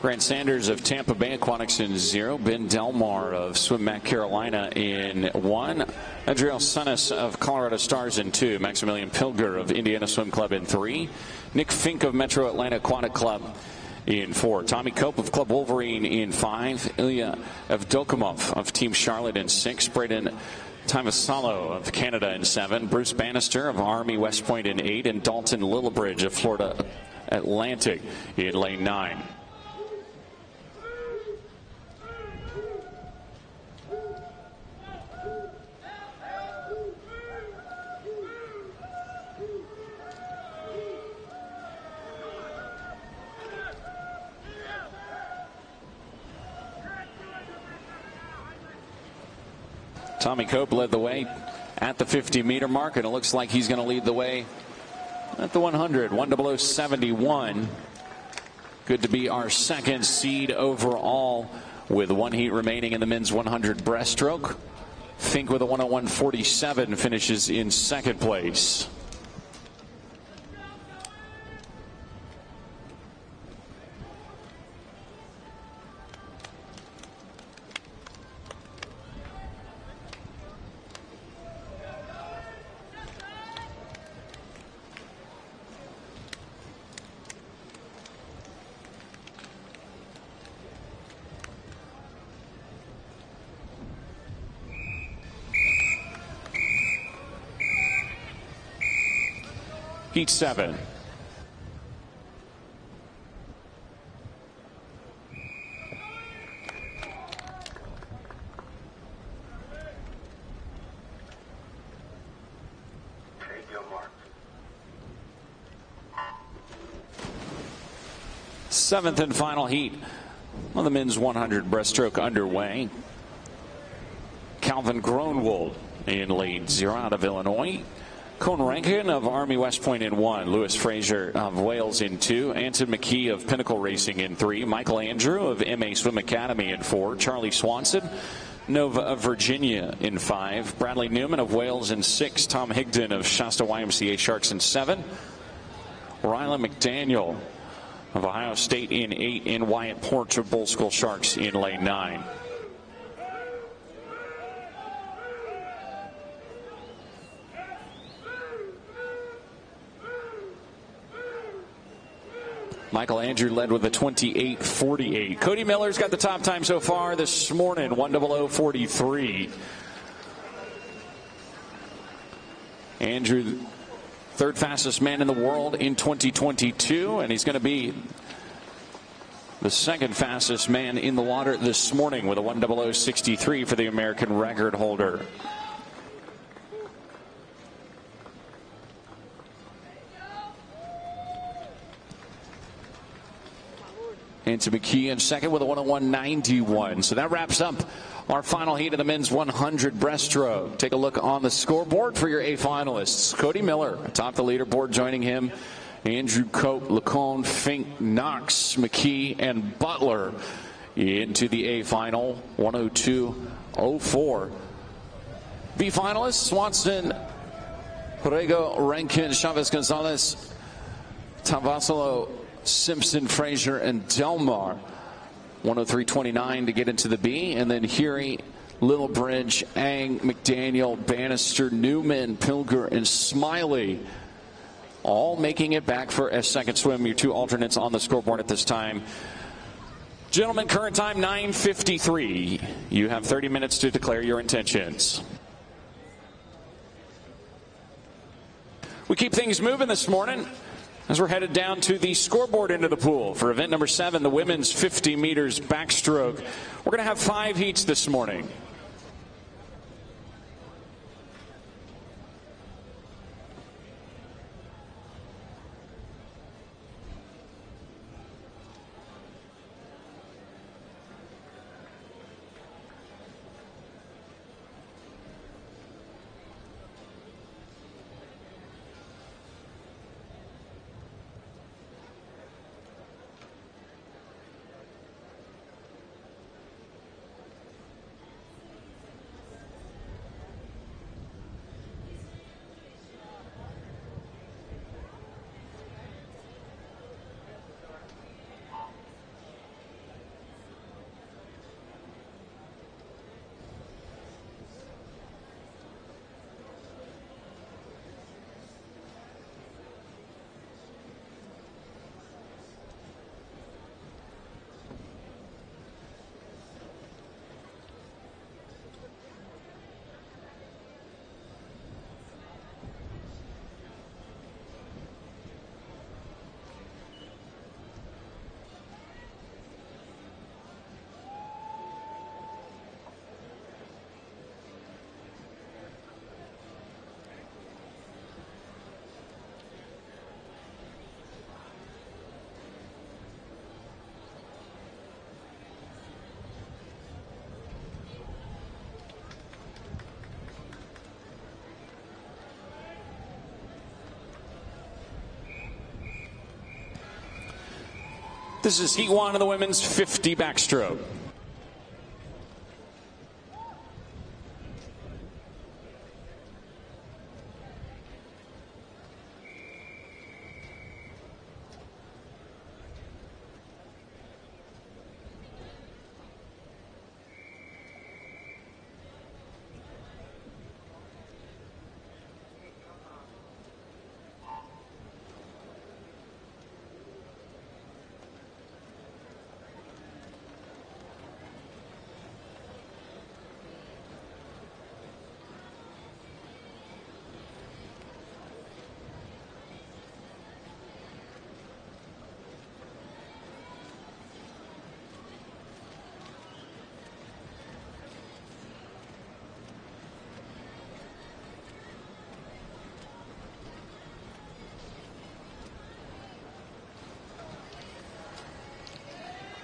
Grant Sanders of Tampa Bay Aquatics in 0. Ben Delmar of Swim Mac Carolina in 1. Adriel Sunnis of Colorado Stars in 2. Maximilian Pilger of Indiana Swim Club in 3. Nick Fink of Metro Atlanta Aquatic Club in 4. Tommy Cope of Club Wolverine in 5. Ilya Evdokimov of Team Charlotte in 6. Braden Timasalo of Canada in 7. Bruce Bannister of Army West Point in 8. And Dalton Lillibridge of Florida Atlantic in lane 9. Tommy Cope led the way at the 50-meter mark, and it looks like he's going to lead the way at the 100. 1:00.71. Good to be our second seed overall with one heat remaining in the men's 100 breaststroke. Fink with a 1:01.47 finishes in second place. Heat 7. Take your mark. Seventh and final heat on the men's 100 breaststroke underway. Calvin Gronwald in lane 0 out of Illinois. Cone Rankin of Army West Point in 1. Lewis Fraser of Wales in 2. Anton McKee of Pinnacle Racing in 3. Michael Andrew of MA Swim Academy in 4. Charlie Swanson, Nova of Virginia in 5. Bradley Newman of Wales in 6. Tom Higdon of Shasta YMCA Sharks in 7. Rylan McDaniel of Ohio State in 8. And Wyatt Porch of Bull Skull Sharks in lane 9. Michael Andrew led with a 28.48. Cody Miller's got the top time so far this morning, 1:00.43. Andrew, third fastest man in the world in 2022, and he's going to be the second fastest man in the water this morning with a 1:00.63 for the American record holder. Anton McKee in second with a 1:01.91. So that wraps up our final heat of the men's 100 breaststroke. Take a look on the scoreboard for your A finalists. Cody Miller atop the leaderboard, joining him Andrew Cope, Lacone, Fink, Knox, McKee, and Butler into the A final, 1:02.04. B finalists: Swanson, Borrego, Rankin, Chavez Gonzalez, Tavasolo, Simpson, Fraser, and Delmar. 1:03.29 to get into the B. And then Heary, Littlebridge, Ang, McDaniel, Bannister, Newman, Pilger, and Smiley all making it back for a second swim. Your two alternates on the scoreboard at this time. Gentlemen, current time 9:53. You have 30 minutes to declare your intentions. We keep things moving this morning as we're headed down to the scoreboard end of the pool for event number 7, the women's 50 meters backstroke. We're going to have 5 heats this morning. This is Heat 1 of the women's 50 backstroke.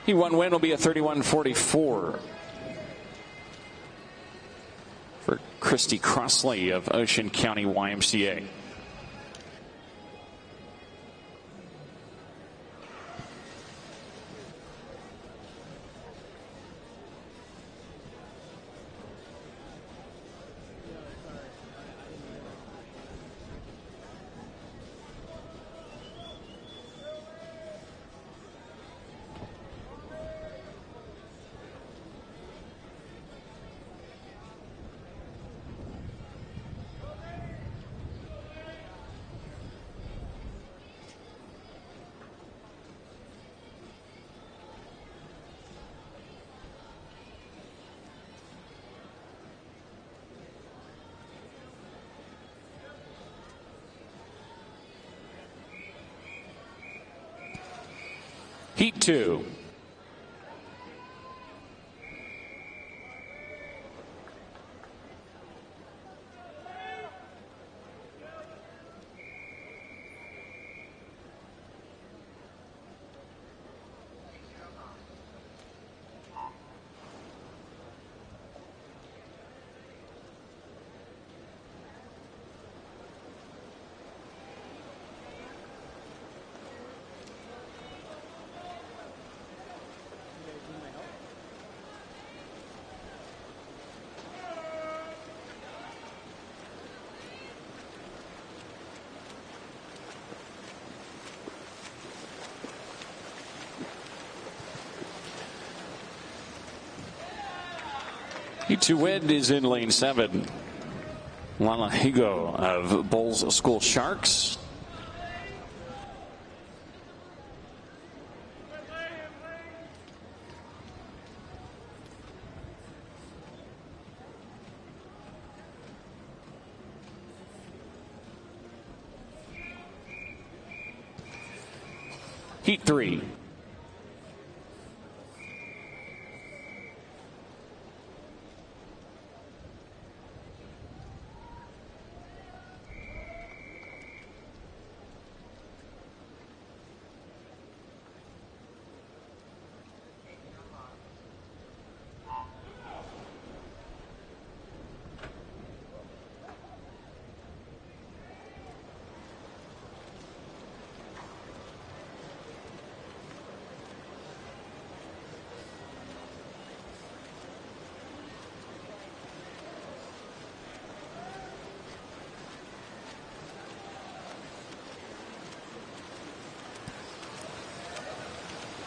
Heat 1 win will be a 31-44 for Christy Crossley of Ocean County YMCA. Heat 2. Heat 2 win is in lane 7. Lala Higo of Bulls School Sharks. Heat 3.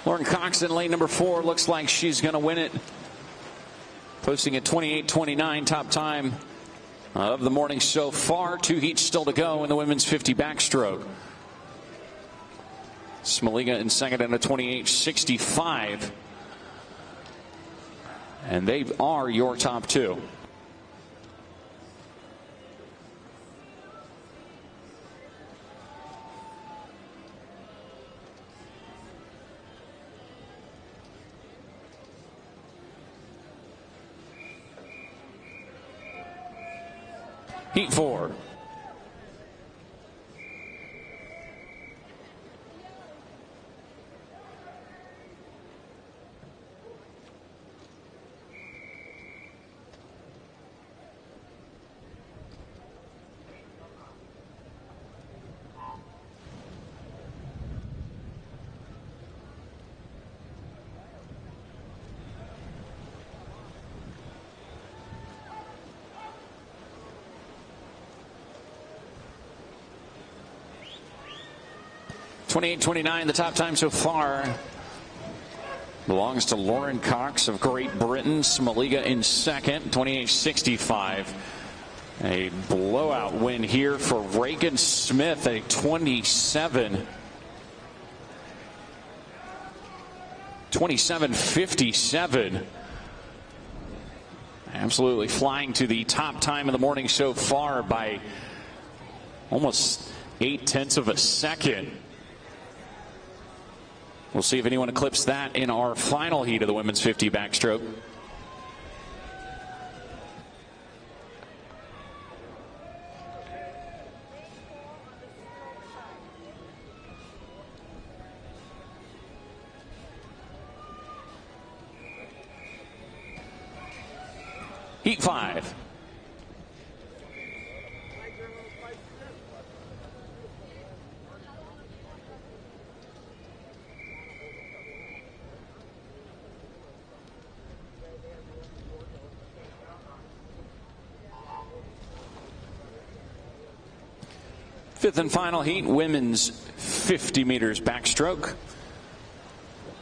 Lauren Cox in lane number 4 looks like she's going to win it. Posting at 28:29, top time of the morning so far. 2 heats still to go in the women's 50 backstroke. Smoliga in second at a 28:65. And they are your top 2. Heat 4. 28:29, the top time so far belongs to Lauren Cox of Great Britain. Smaliga in second, 28:65. A blowout win here for Reagan Smith, a 27:57. Absolutely flying to the top time of the morning so far by almost 0.8 of a second. We'll see if anyone eclipses that in our final heat of the women's 50 backstroke. Heat 5. Fifth and final heat, women's 50 meters backstroke.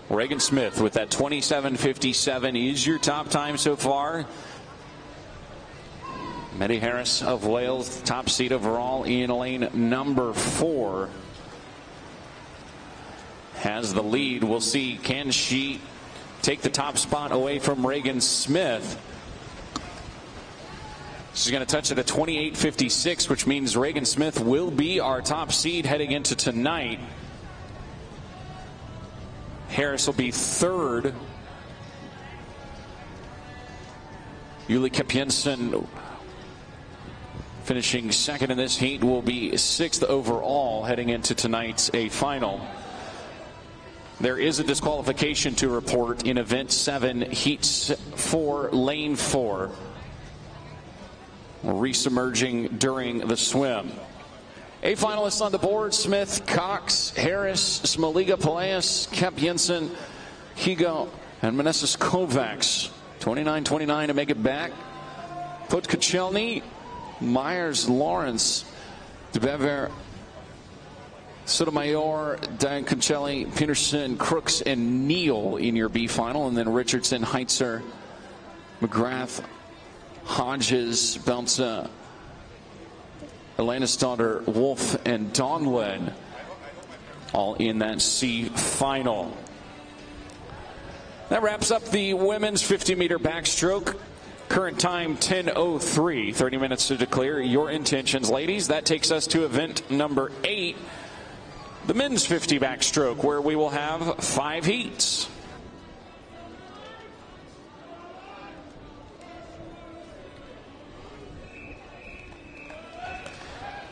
Reagan Smith with that 27:57 is your top time so far. Maddie Harris of Wales, top seed overall in lane number 4, has the lead. We'll see, can she take the top spot away from Reagan Smith? She's going to touch it at 28:56, which means Reagan Smith will be our top seed heading into tonight. Harris will be third. Julie Kepjensen finishing second in this heat will be 6th overall heading into tonight's A final. There is a disqualification to report in event 7, heat 4, lane 4. Resubmerging during the swim. A finalists on the board: Smith, Cox, Harris, Smaliga, Peleas, Kepjensen, Higo, and Meneses Kovacs. 29:29 to make it back. Podkachelny, Myers, Lawrence, DeBever, Sotomayor, Diane Concelli, Peterson, Crooks, and Neal in your B final. And then Richardson, Heitzer, McGrath, Hodges, Belza, Elena Stodder, Wolf, and Donlin all in that C final. That wraps up the women's 50-meter backstroke. Current time 10:03. 30 minutes to declare your intentions, ladies. That takes us to event number 8, the men's 50 backstroke, where we will have 5 heats.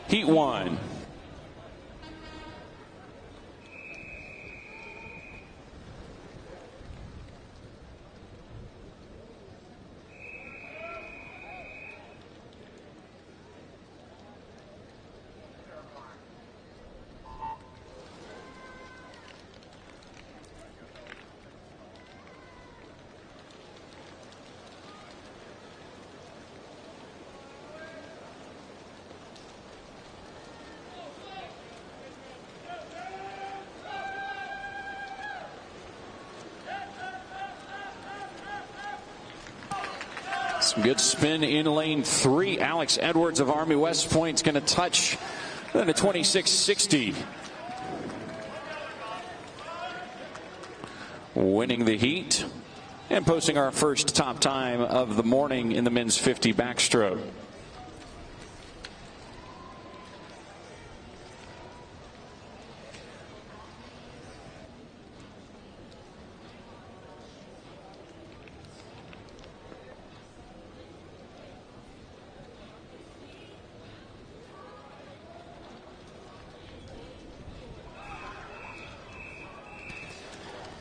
Heat 1. Some good spin in lane 3. Alex Edwards of Army West Point's going to touch then a 26:60. Winning the heat and posting our first top time of the morning in the men's 50 backstroke.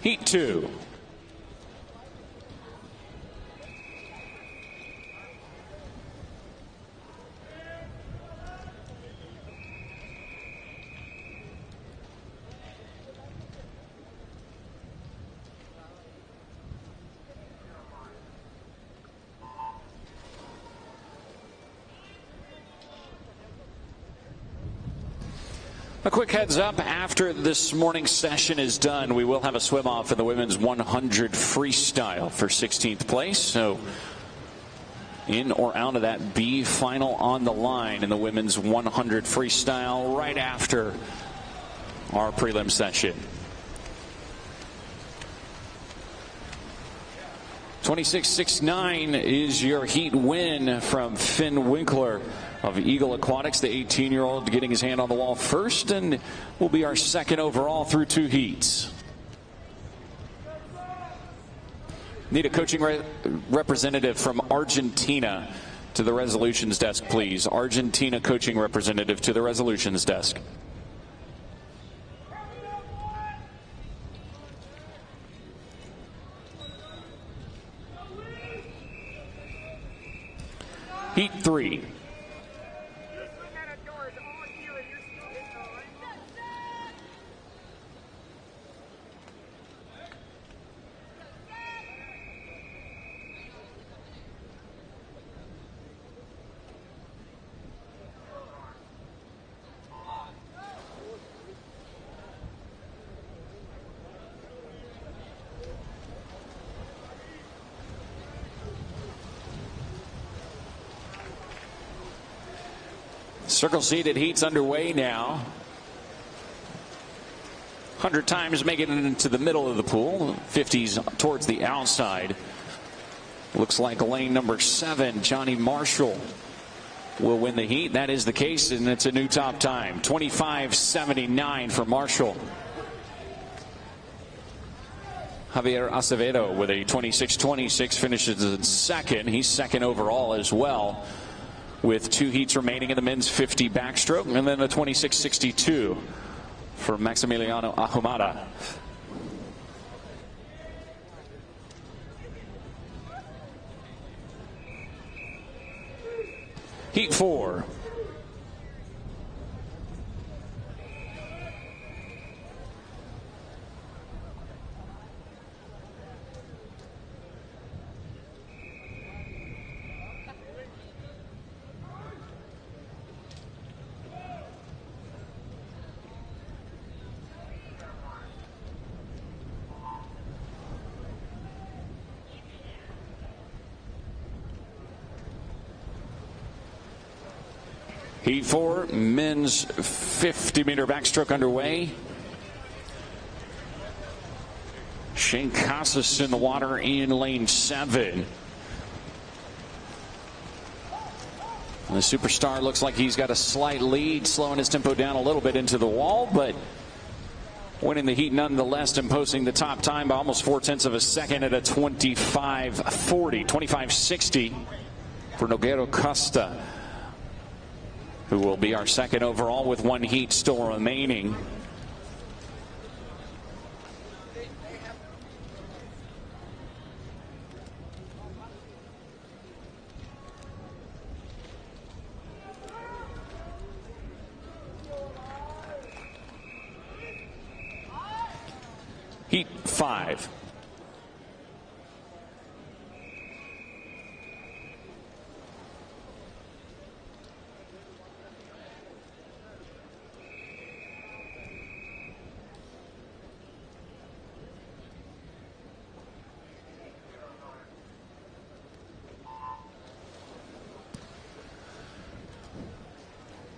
Heat 2. A quick heads up, after this morning's session is done, we will have a swim off in the women's 100 freestyle for 16th place. So in or out of that B final on the line in the women's 100 freestyle right after our prelim session. 26.69 is your heat win from Finn Winkler of Eagle Aquatics, the 18-year-old getting his hand on the wall first, and will be our second overall through 2 heats. Need a coaching representative from Argentina to the resolutions desk, please. Argentina coaching representative to the resolutions desk. Heat 3. Circle seated heats underway now. 100 times making it into the middle of the pool. 50s towards the outside. Looks like lane number 7, Johnny Marshall, will win the heat. That is the case, and it's a new top time. 25.79 for Marshall. Javier Acevedo with a 26.26 finishes in second. He's second overall as well, with 2 heats remaining in the men's 50 backstroke, and then a 26.62 for Maximiliano Ahumada. Heat 4. Heat 4, men's 50-meter backstroke underway. Shane Casas in the water in lane 7. And the superstar looks like he's got a slight lead, slowing his tempo down a little bit into the wall, but winning the heat nonetheless and posting the top time by almost 0.4 of a second at a 25.40, 25.60 for Nogueira Costa, who will be our second overall with 1 heat still remaining. Heat 5.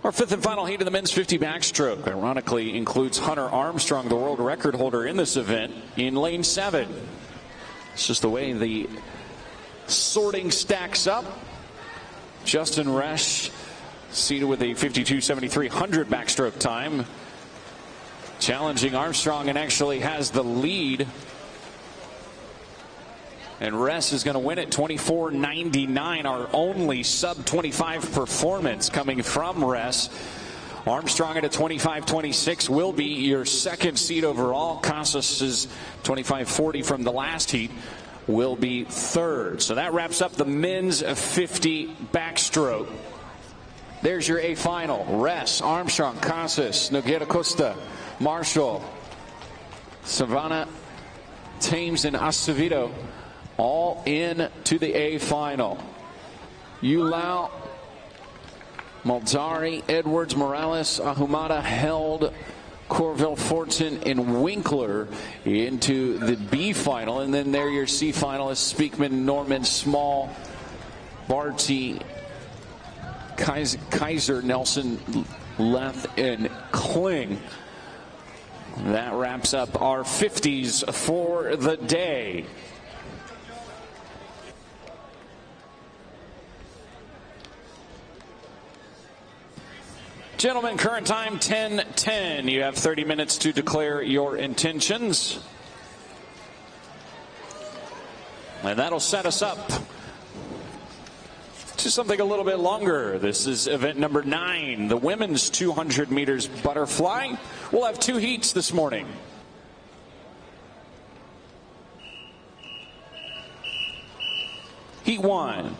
Our 5th and final heat of the men's 50 backstroke, ironically, includes Hunter Armstrong, the world record holder in this event, in lane 7. It's just the way the sorting stacks up. Justin Resch seated with a 52.73 100 backstroke time, challenging Armstrong, and actually has the lead. And Ress is going to win it 24.99, our only sub-25 performance coming from Ress. Armstrong at a 25.26 will be your second seed overall. Casas' 25.40 from the last heat will be third. So that wraps up the men's 50 backstroke. There's your A final. Ress, Armstrong, Casas, Nogueira Costa, Marshall, Savannah, Thames, and Acevedo all in to the A final. Yulau Maldari, Edwards, Morales, Ahumada, Held, Corville, Fortson, and Winkler into the B final. And then there your C finalists: Speakman, Norman, Small, Barty, Kaiser, Nelson, Leth, and Kling. That wraps up our 50s for the day. Gentlemen, current time 10:10. You have 30 minutes to declare your intentions. And that'll set us up to something a little bit longer. This is event number 9, the women's 200 meters butterfly. We'll have 2 heats this morning. Heat 1.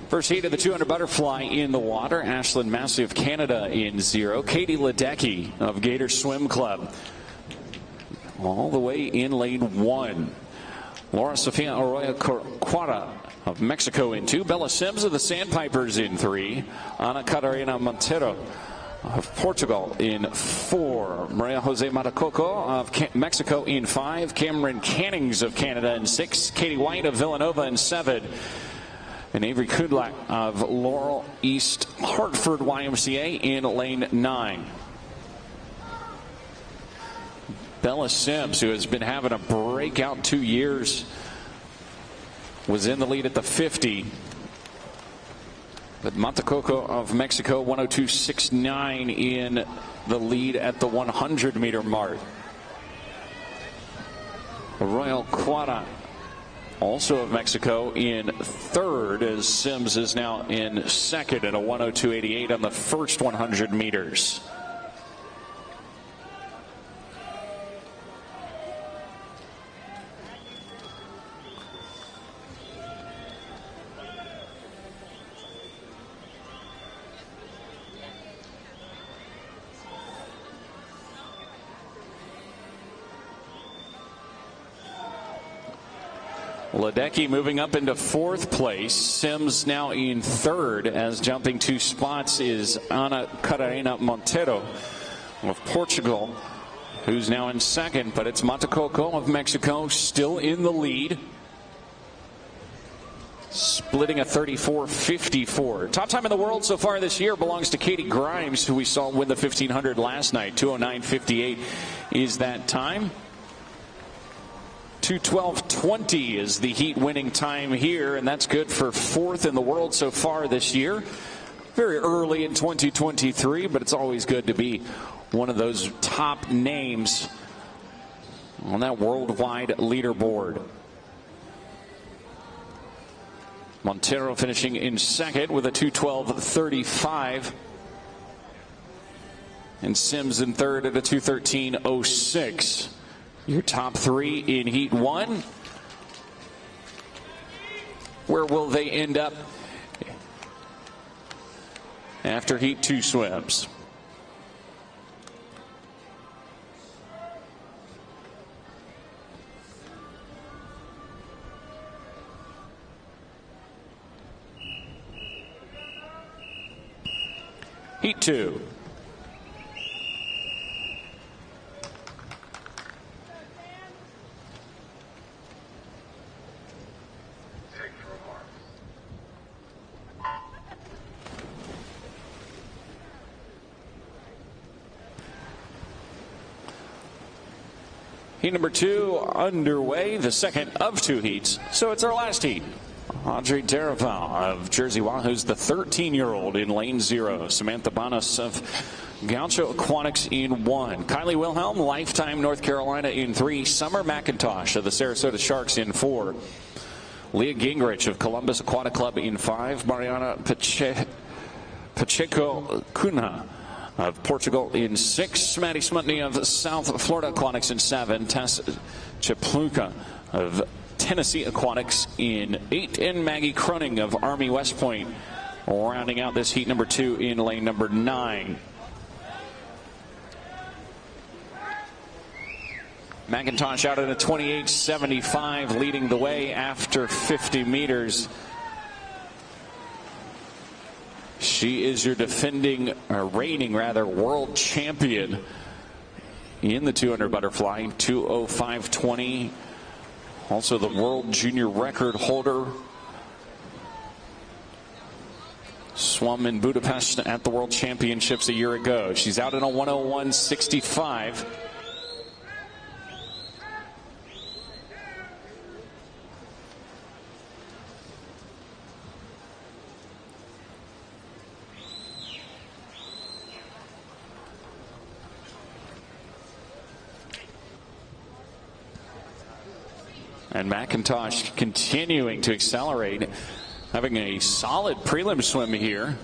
First heat of the 200 butterfly in the water. Ashlyn Massey of Canada in 0. Katie Ledecky of Gator Swim Club all the way in lane 1. Laura Sofia Arroyo Quara of Mexico in 2. Bella Sims of the Sandpipers in 3. Ana Catarina Montero of Portugal in 4. Maria Jose Matacoco of Mexico in 5. Cameron Cannings of Canada in 6. Katie White of Villanova in 7. And Avery Kudlak of Laurel East Hartford YMCA in lane 9. Bella Sims, who has been having a breakout 2 years, was in the lead at the 50. But Matacoco of Mexico, 102.69 in the lead at the 100 meter mark. Royal Quara, also of Mexico, in 3rd, as Sims is now in 2nd at a 102.88 on the first 100 meters. Ledecky moving up into 4th place. Sims now in 3rd, as jumping 2 spots is Ana Catarina Montero of Portugal, who's now in 2nd, but it's Matacoco of Mexico still in the lead, splitting a 34.54. Top time in the world so far this year belongs to Katie Grimes, who we saw win the 1500 last night. 209.58 is that time. 2:12.20 is the heat winning time here, and that's good for 4th in the world so far this year. Very early in 2023, but it's always good to be one of those top names on that worldwide leaderboard. Montero finishing in 2nd with a 2:12.35. And Sims in 3rd at a 2:13.06. Your top 3 in Heat 1. Where will they end up after Heat 2 swims? Heat 2. Heat number 2 underway, the second of 2 heats. So it's our last heat. Audrey Derival of Jersey Wahoo's the 13-year-old in lane 0. Samantha Bonas of Gaucho Aquatics in 1. Kylie Wilhelm, Lifetime North Carolina in 3. Summer McIntosh of the Sarasota Sharks in 4. Leah Gingrich of Columbus Aquatic Club in 5. Mariana Pacheco Cunha of Portugal in 6. Maddie Smutney of South Florida Aquatics in 7. Tess Chapluka of Tennessee Aquatics in 8. And Maggie Croning of Army West Point rounding out this heat number 2 in lane number 9. McIntosh out at a 28.75, leading the way after 50 meters. She is your reigning world champion in the 200 butterfly, 2:05.20. Also the world junior record holder. Swum in Budapest at the World Championships a year ago. She's out in a 1:01.65. And McIntosh continuing to accelerate, having a solid prelim swim here.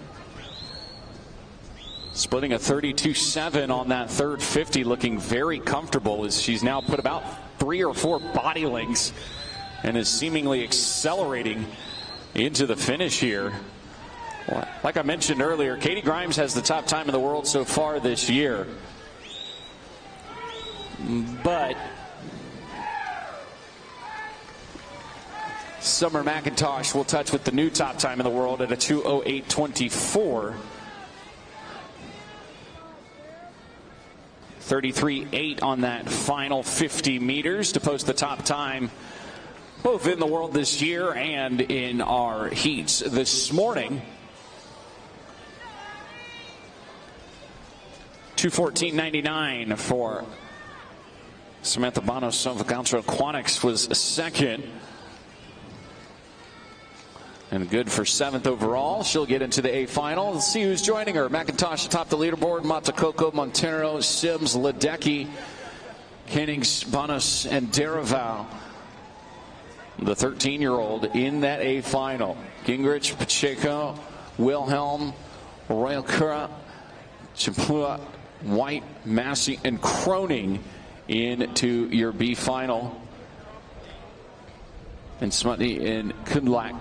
Splitting a 32.7 on that third 50, looking very comfortable as she's now put about 3 or 4 body lengths and is seemingly accelerating into the finish here. Like I mentioned earlier, Katie Grimes has the top time in the world so far this year. But Summer McIntosh will touch with the new top time in the world at a 2:08.24. 33.8 on that final 50 meters to post the top time both in the world this year and in our heats this morning. 2:14.99 for Samantha Banos of Backstroke Aquatics was second. And good for 7th overall. She'll get into the A final. Let's see who's joining her. McIntosh atop the leaderboard. Matakoko, Montero, Sims, Ledecky, Hennings, Banos, and Derival. The 13-year-old in that A final. Gingrich, Pacheco, Wilhelm, Royal Cura, Champua, White, Massey, and Croning into your B final. And Smutney and Kundlak,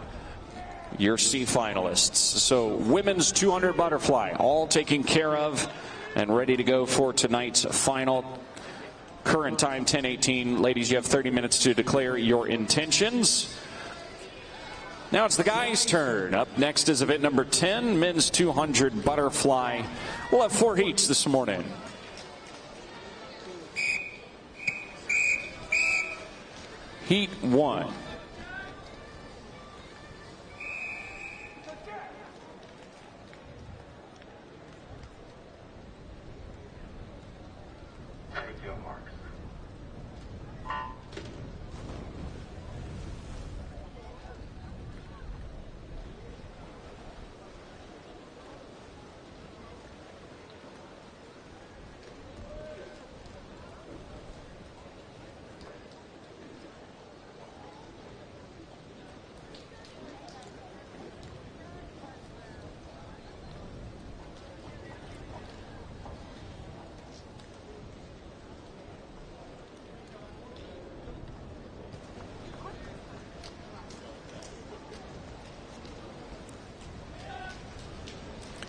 your C finalists. So women's 200 butterfly all taken care of and ready to go for tonight's final. Current time 10:18. Ladies, you have 30 minutes to declare your intentions. Now it's the guys' turn. Up next is event number 10, men's 200 butterfly. We'll have 4 heats this morning. Heat 1.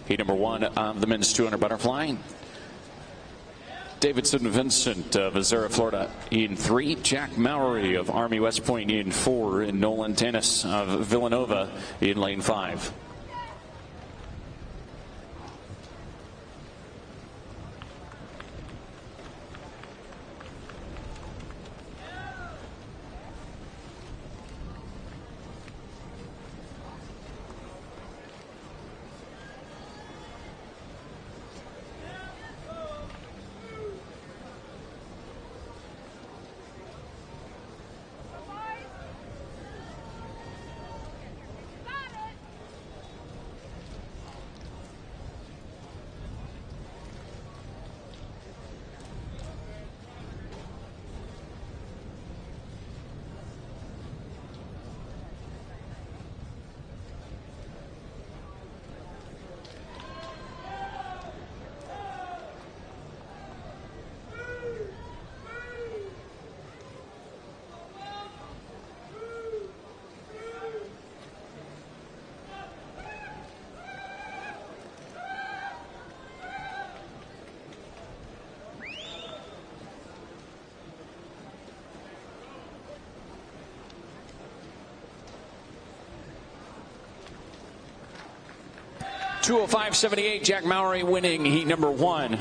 Heat number 1 of the men's 200 butterfly. Davidson Vincent of Azura, Florida in 3. Jack Mowry of Army West Point in 4. And Nolan Tennis of Villanova in lane 5. 2:05.78. Jack Mowry winning heat number 1.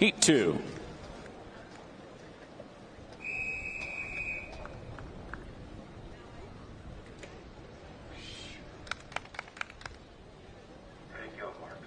Heat 2. Take your mark.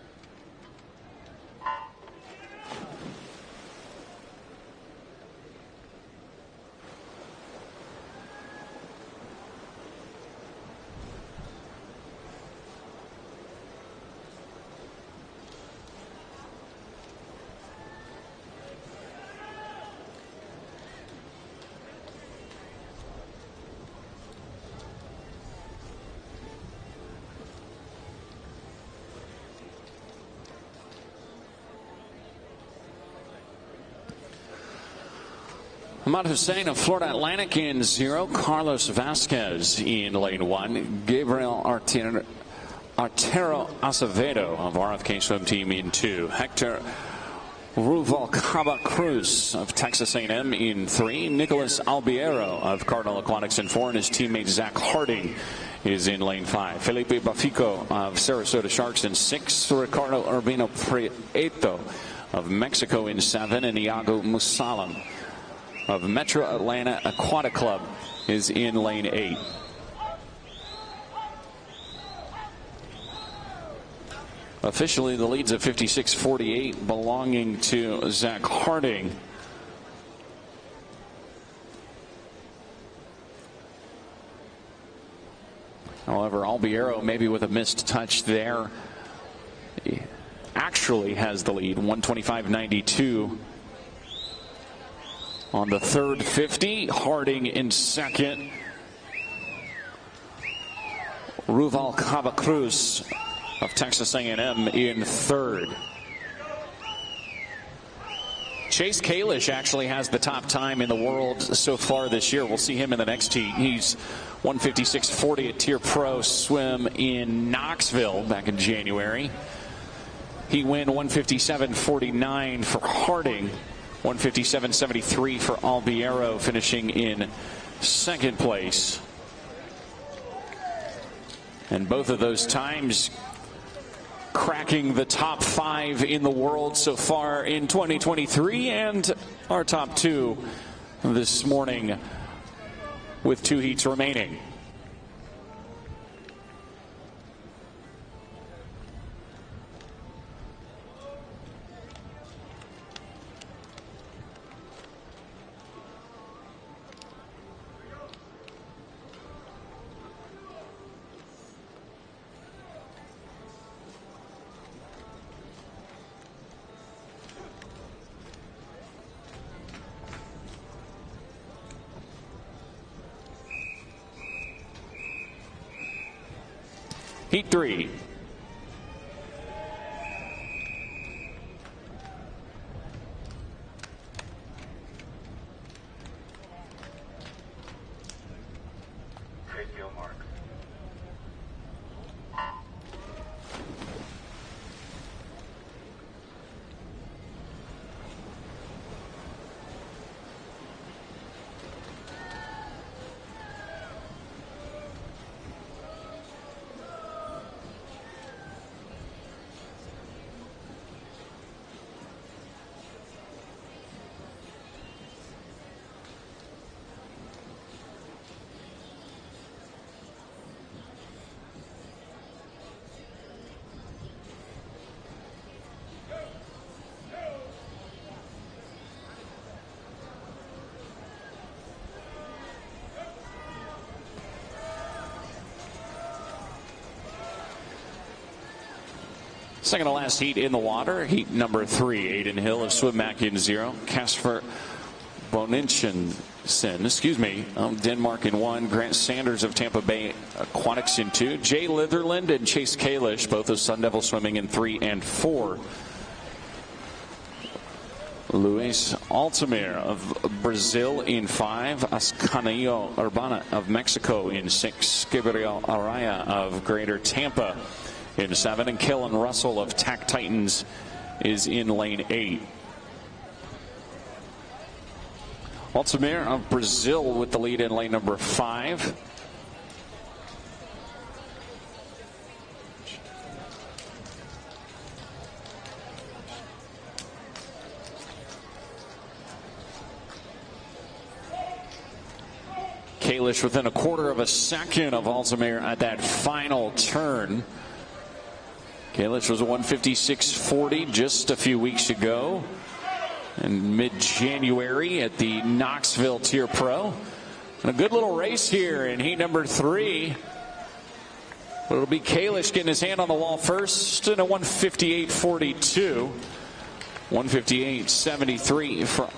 Ahmad Hussein of Florida Atlantic in 0. Carlos Vasquez in lane 1. Gabriel Artero Acevedo of RFK Swim Team in 2. Hector Ruvalcaba Cruz of Texas A&M in 3. Nicholas Albiero of Cardinal Aquatics in 4. And his teammate Zach Harding is in lane 5. Felipe Bafico of Sarasota Sharks in 6. Ricardo Urbino Prieto of Mexico in 7. And Iago Musalam of Metro Atlanta Aquatic Club is in lane 8. Officially, the lead's at 56-48, belonging to Zach Harding. However, Albiero, maybe with a missed touch there, actually has the lead, 125.92. On the third 50, Harding in second. Ruvalcaba Cruz of Texas A&M in third. Chase Kalish actually has the top time in the world so far this year. We'll see him in the next heat. He's 156.40 at Tier Pro Swim in Knoxville back in January. He win 157.49 for Harding. 157.73 for Albiero, finishing in second place. And both of those times cracking the top 5 in the world so far in 2023, and our top 2 this morning with 2 heats remaining. Heat 3. Take your mark. Second to last heat in the water. Heat number 3. Aiden Hill of Swim Mac in 0. Casper Boninchen, of Denmark in 1. Grant Sanders of Tampa Bay Aquatics in 2. Jay Litherland and Chase Kalish, both of Sun Devil Swimming, in 3 and 4. Luis Altamir of Brazil in 5. Ascanio Urbana of Mexico in 6. Gabriel Araya of Greater Tampa in 7. And Kellen Russell of TAC Titans is in lane 8. Altamir of Brazil with the lead in lane number 5. Kalish within a quarter of a second of Altamir at that final turn. Kalish was a 156.40 just a few weeks ago in mid-January at the Knoxville Tier Pro. And a good little race here in heat number 3. But it'll be Kalish getting his hand on the wall first in a 158.42. 158.73 for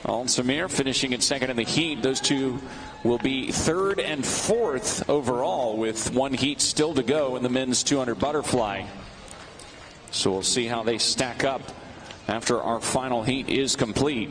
Altamir, finishing in second in the heat. Those two will be third and fourth overall with one heat still to go in the men's 200 butterfly. So we'll see how they stack up after our final heat is complete.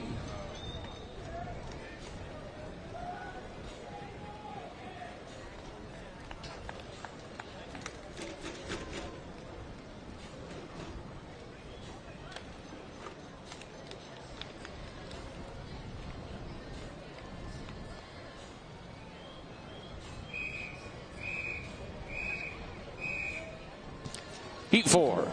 Heat 4.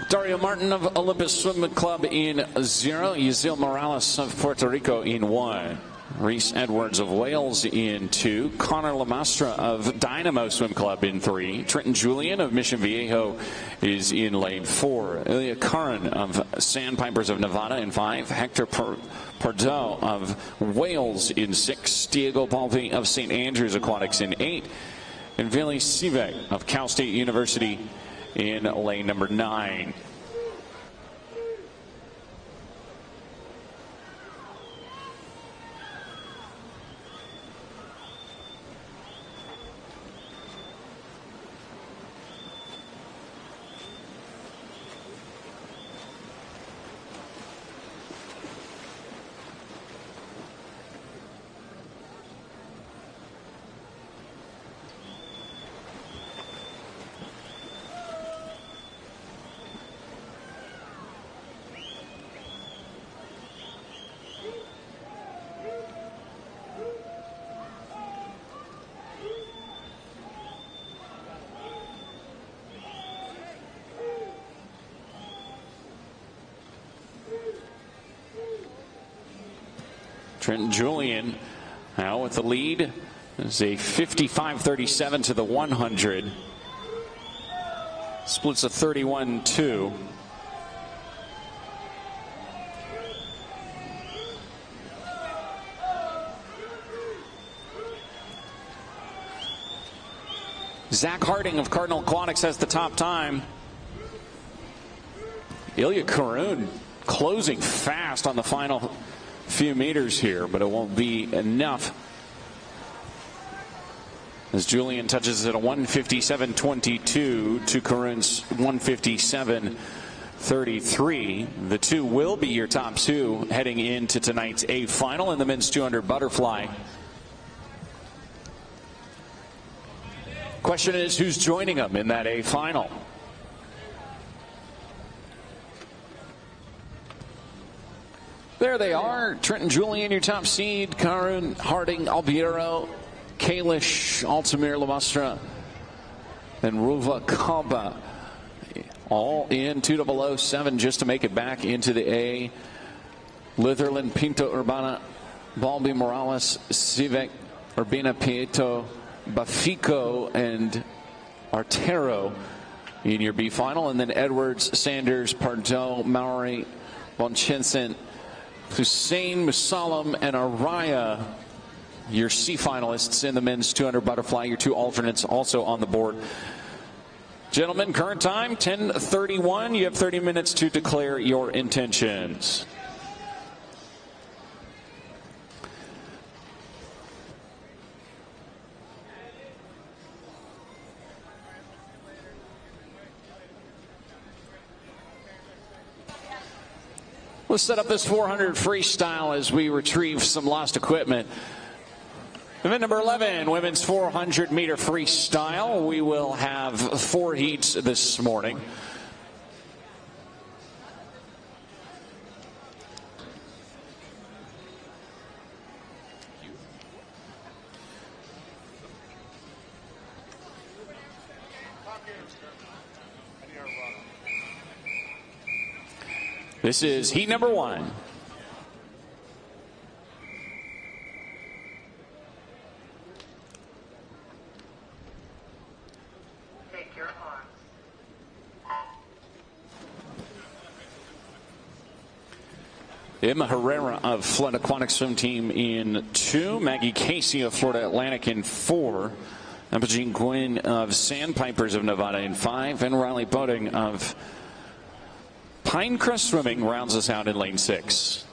Dario Martin of Olympus Swim Club in 0. Yzil Morales of Puerto Rico in 1. Reese Edwards of Wales in 2. Connor Lamastra of Dynamo Swim Club in 3. Trenton Julian of Mission Viejo is in lane 4. Ilya Karan of Sandpipers of Nevada in 5. Hector Pardo of Wales in 6. Diego Balvi of St. Andrews Aquatics in 8. And Vili Sivek of Cal State University in lane number 9. Trenton Julian now with the lead. It's a 55.37 to the 100. Splits a 31-2. Zach Harding of Cardinal Aquatics has the top time. Ilya Karoun closing fast on the final few meters here, but it won't be enough as Julian touches it at a 157.22 to Karoun's 157.33. The two will be your top two heading into tonight's A final in the men's 200 butterfly. Question is, who's joining them in that A final? There they are. Trenton Julian, your top seed. Karoun, Harding, Albiero, Kalish, Altamir, Lamastra, and Ruva Kaba. All in 2007 just to make it back into the A. Litherland, Pinto Urbana, Balbi Morales, Sivek, Urbina Pieto, Bafico, and Artero in your B final. And then Edwards, Sanders, Pardo, Maury, Bonchensen, Hussein, Musalam, and Araya, your C finalists in the men's 200 butterfly. Your 2 alternates also on the board. Gentlemen, current time 10:31. You have 30 minutes to declare your intentions. We'll set up this 400 freestyle as we retrieve some lost equipment. Event number 11, women's 400 meter freestyle. We will have 4 heats this morning. This is heat number 1. Take your arms. Emma Herrera of Florida Aquatic Swim Team in 2. Maggie Casey of Florida Atlantic in 4. Jean Gwynn of Sandpipers of Nevada in 5. And Riley Boating of Pinecrest Swimming rounds us out in lane 6.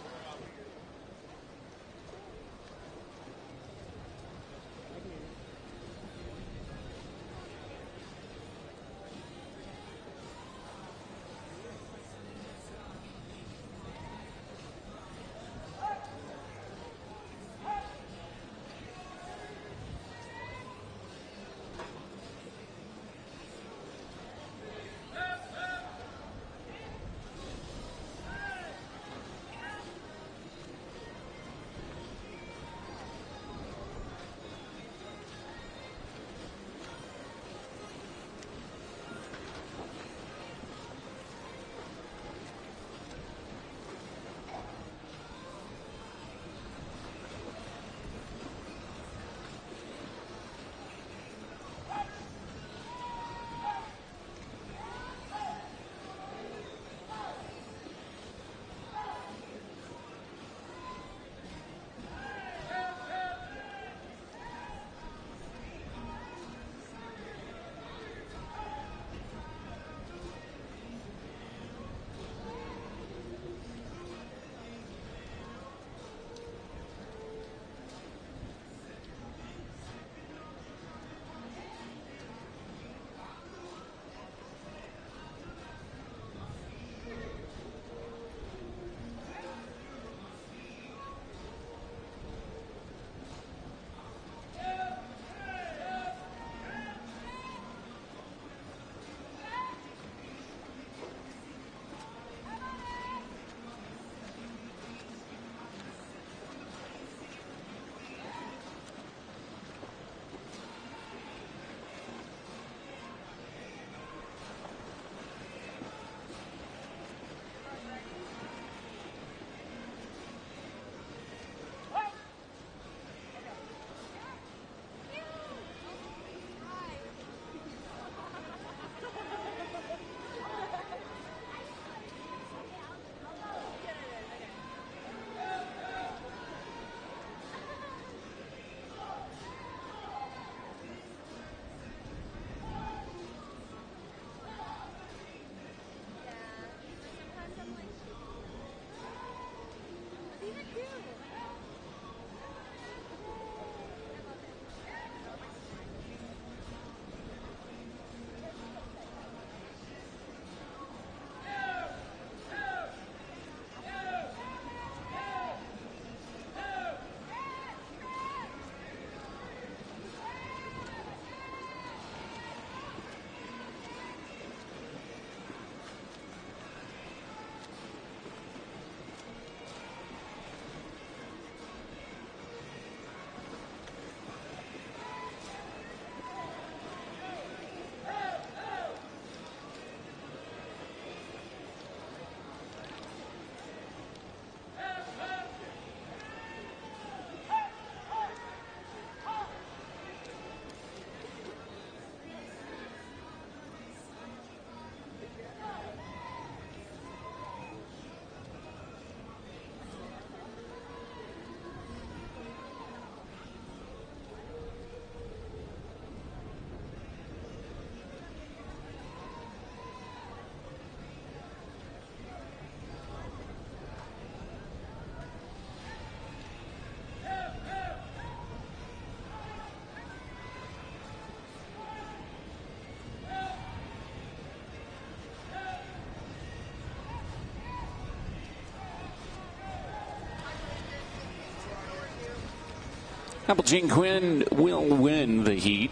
Applejean Quinn will win the heat.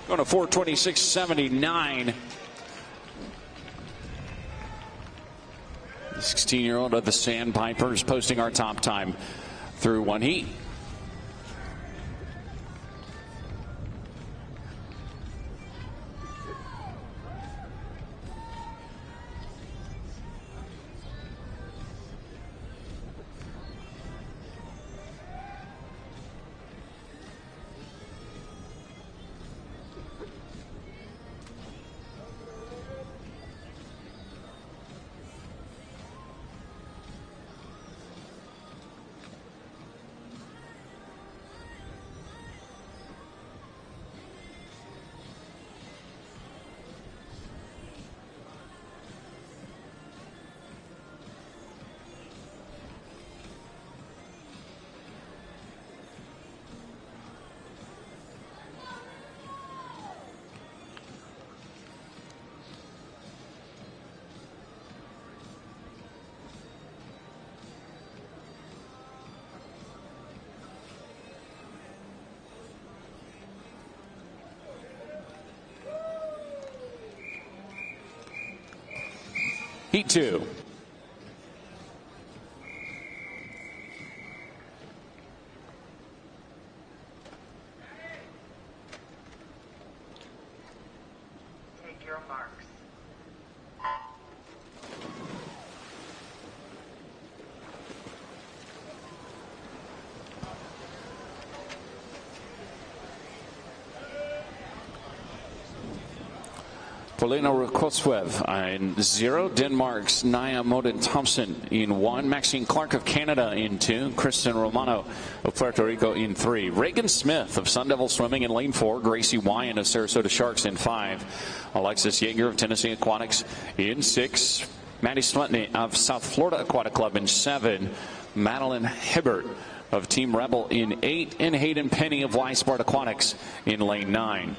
Going to 4:26.79. The 16-year-old of the Sandpipers posting our top time through one heat. Heat 2. Take your marks. Polina Rokoswev in 0. Denmark's Naya Moden Thompson in 1. Maxine Clark of Canada in 2. Kristen Romano of Puerto Rico in 3. Reagan Smith of Sun Devil Swimming in lane 4. Gracie Wyan of Sarasota Sharks in 5. Alexis Yeager of Tennessee Aquatics in 6. Maddie Slutney of South Florida Aquatic Club in 7. Madeline Hibbert of Team Rebel in 8. And Hayden Penny of Y Sport Aquatics in lane 9.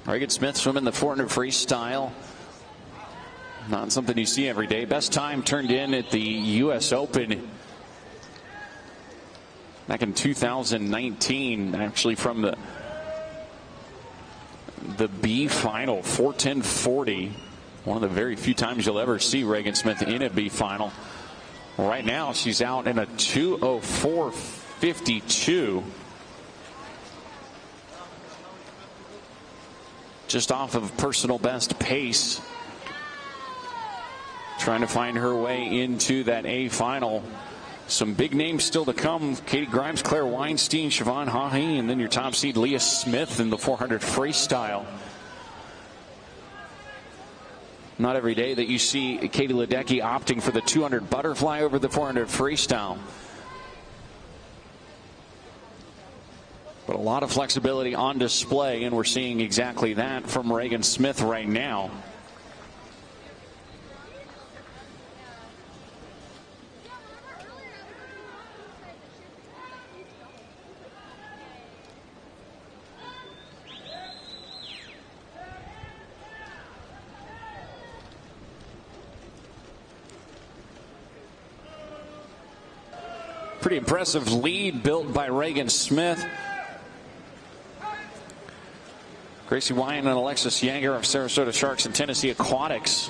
Reagan Smith swimming the 400 freestyle. Not something you see every day. Best time turned in at the U.S. Open back in 2019, actually from the B final, 4:10.40. One of the very few times you'll ever see Reagan Smith in a B final. Right now she's out in a 2:04.52. Just off of personal best pace. Trying to find her way into that A final. Some big names still to come. Katie Grimes, Claire Weinstein, Siobhan Haughey, and then your top seed Leah Smith in the 400 freestyle. Not every day that you see Katie Ledecky opting for the 200 butterfly over the 400 freestyle. But a lot of flexibility on display, and we're seeing exactly that from Reagan Smith right now. Pretty impressive lead built by Reagan Smith. Gracie Wyan and Alexis Yeager of Sarasota Sharks and Tennessee Aquatics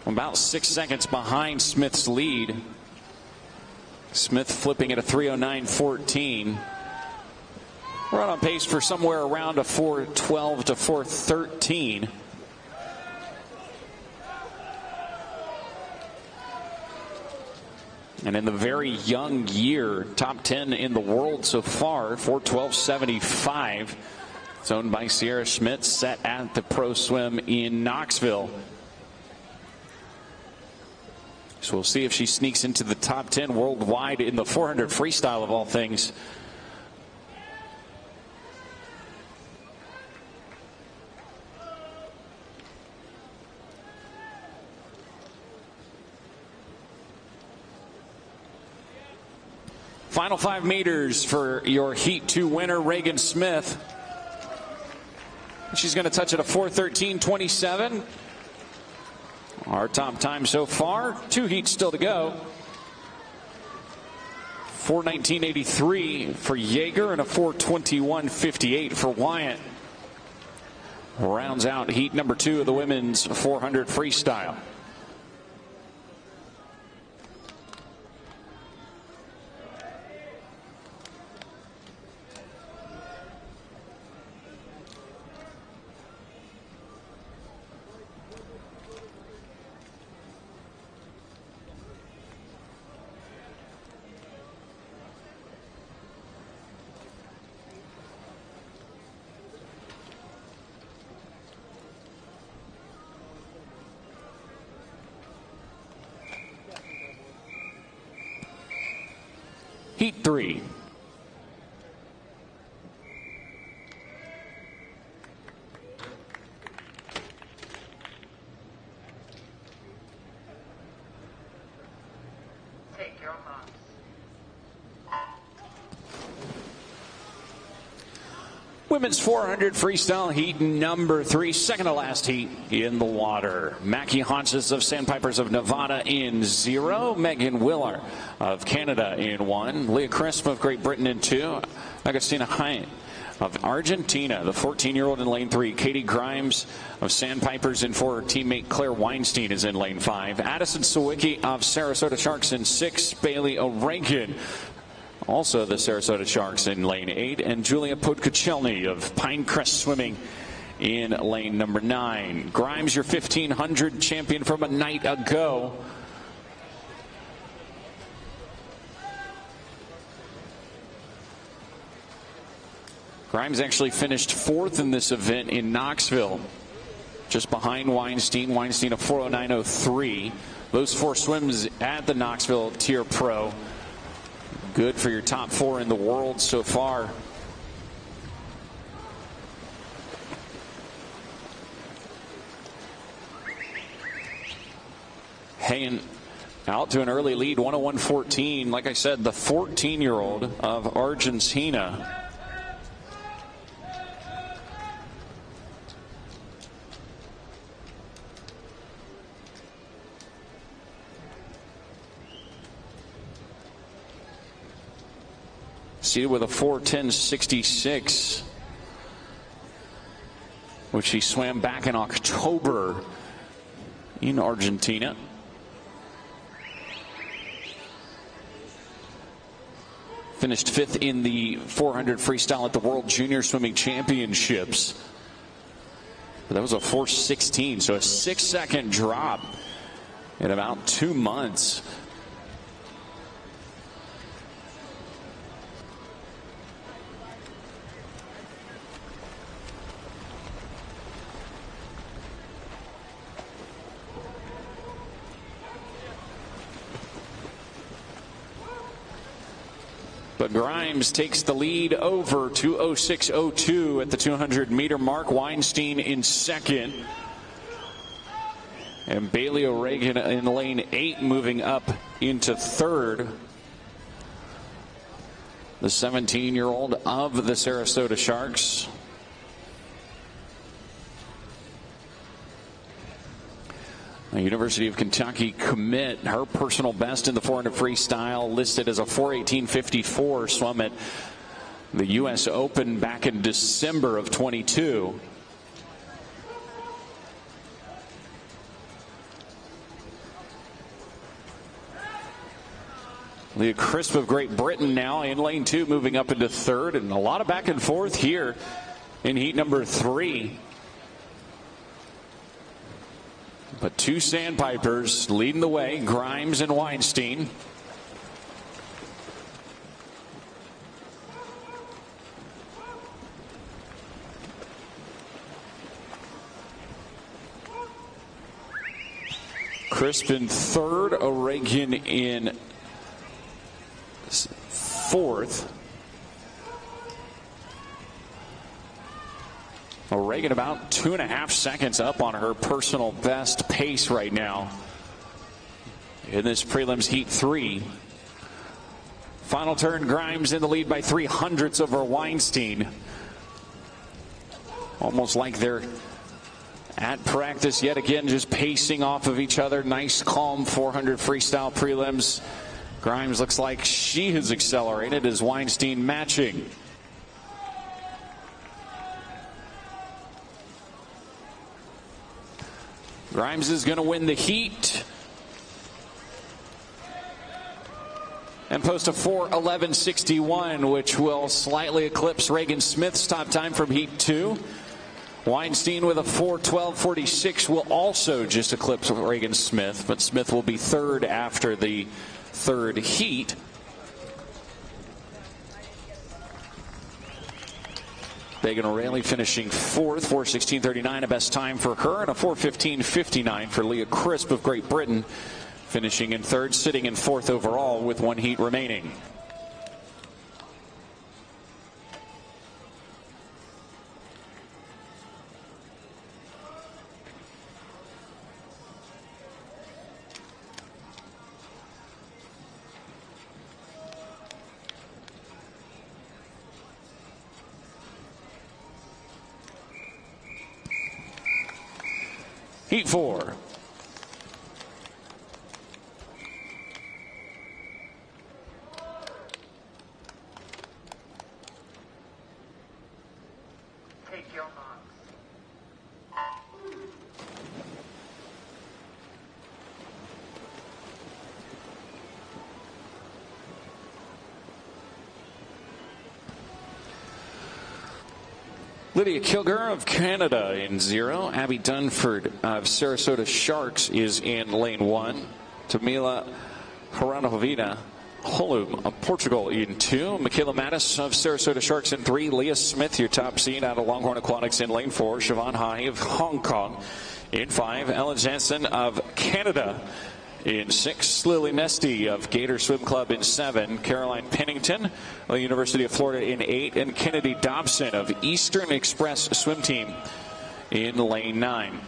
About 6 seconds behind Smith's lead. Smith flipping at a 3:09.14. We're on pace for somewhere around a 4:12 to 4:13. And in the very young year, top 10 in the world so far, 4:12.75. It's owned by Sierra Schmidt, set at the Pro Swim in Knoxville. So we'll see if she sneaks into the top 10 worldwide in the 400 freestyle of all things. Final 5 meters for your Heat 2 winner, Reagan Smith. She's going to touch at a 4:13.27. Our top time so far, 2 heats still to go. 4:19.83 for Yeager and a 4:21.58 for Wyatt. Rounds out heat number 2 of the women's 400 freestyle. Heat 3. Take your marks. Women's 400 freestyle heat number 3, second to last heat in the water. Mackie Hodges of Sandpipers of Nevada in 0. Megan Willard of Canada in 1. Leah Crisp of Great Britain in 2. Agustina Hyatt of Argentina, the 14-year-old in lane 3. Katie Grimes of Sandpipers in 4. Her teammate Claire Weinstein is in lane 5. Addison Sawicki of Sarasota Sharks in 6. Bailey O'Regan, also the Sarasota Sharks, in lane 8. And Julia Podkachelny of Pinecrest Swimming in lane number 9. Grimes, your 1500 champion from a night ago. Grimes actually finished 4th in this event in Knoxville, just behind Weinstein. Weinstein a 4:09.03. Those 4 swims at the Knoxville TYR Pro. Good for your top 4 in the world so far. Hanging out to an early lead, 101.14. Like I said, the 14-year-old of Argentina. Seated with a 4:10.66, which she swam back in October in Argentina. Finished 5th in the 400 freestyle at the World Junior Swimming Championships. But that was a 4:16, so a 6-second drop in about 2 months. But Grimes takes the lead over 2:06.02 at the 200-meter mark. Weinstein in 2nd. And Bailey O'Regan in lane 8 moving up into 3rd. The 17-year-old of the Sarasota Sharks. A University of Kentucky commit. Her personal best in the 400 freestyle listed as a 4:18.54. Swum at the U.S. Open back in December of 22. Leah Crisp of Great Britain now in lane 2, moving up into 3rd, and a lot of back and forth here in heat number 3. But 2 Sandpipers leading the way, Grimes and Weinstein. Crisp in 3rd, O'Regan in 4th. O'Regan about 2.5 seconds up on her personal best pace right now in this prelims heat 3. Final turn, Grimes in the lead by 0.03 over Weinstein. Almost like they're at practice yet again, just pacing off of each other. Nice, calm 400 freestyle prelims. Grimes looks like she has accelerated as Weinstein matching. Grimes is going to win the heat and post a 4:11.61, which will slightly eclipse Reagan Smith's top time from heat 2. Weinstein with a 4:12.46 will also just eclipse Reagan Smith, but Smith will be 3rd after the 3rd heat. Megan O'Reilly finishing 4th, 4:16.39, a best time for her, and a 4:15.59 for Leah Crisp of Great Britain, finishing in 3rd, sitting in 4th overall with 1 heat remaining. Heat 4. Take your marks. Lydia Kilger of Canada in 0. Abby Dunford of Sarasota Sharks is in lane 1. Tamila Haranovina Holum of Portugal in 2. Michaela Mattis of Sarasota Sharks in 3. Leah Smith, your top seed out of Longhorn Aquatics in lane 4. Siobhan Hai of Hong Kong in 5. Ellen Jansen of Canada in 6. Lily Nesty of Gator Swim Club in 7. Caroline Pennington of the University of Florida in 8. And Kennedy Dobson of Eastern Express Swim Team in lane 9.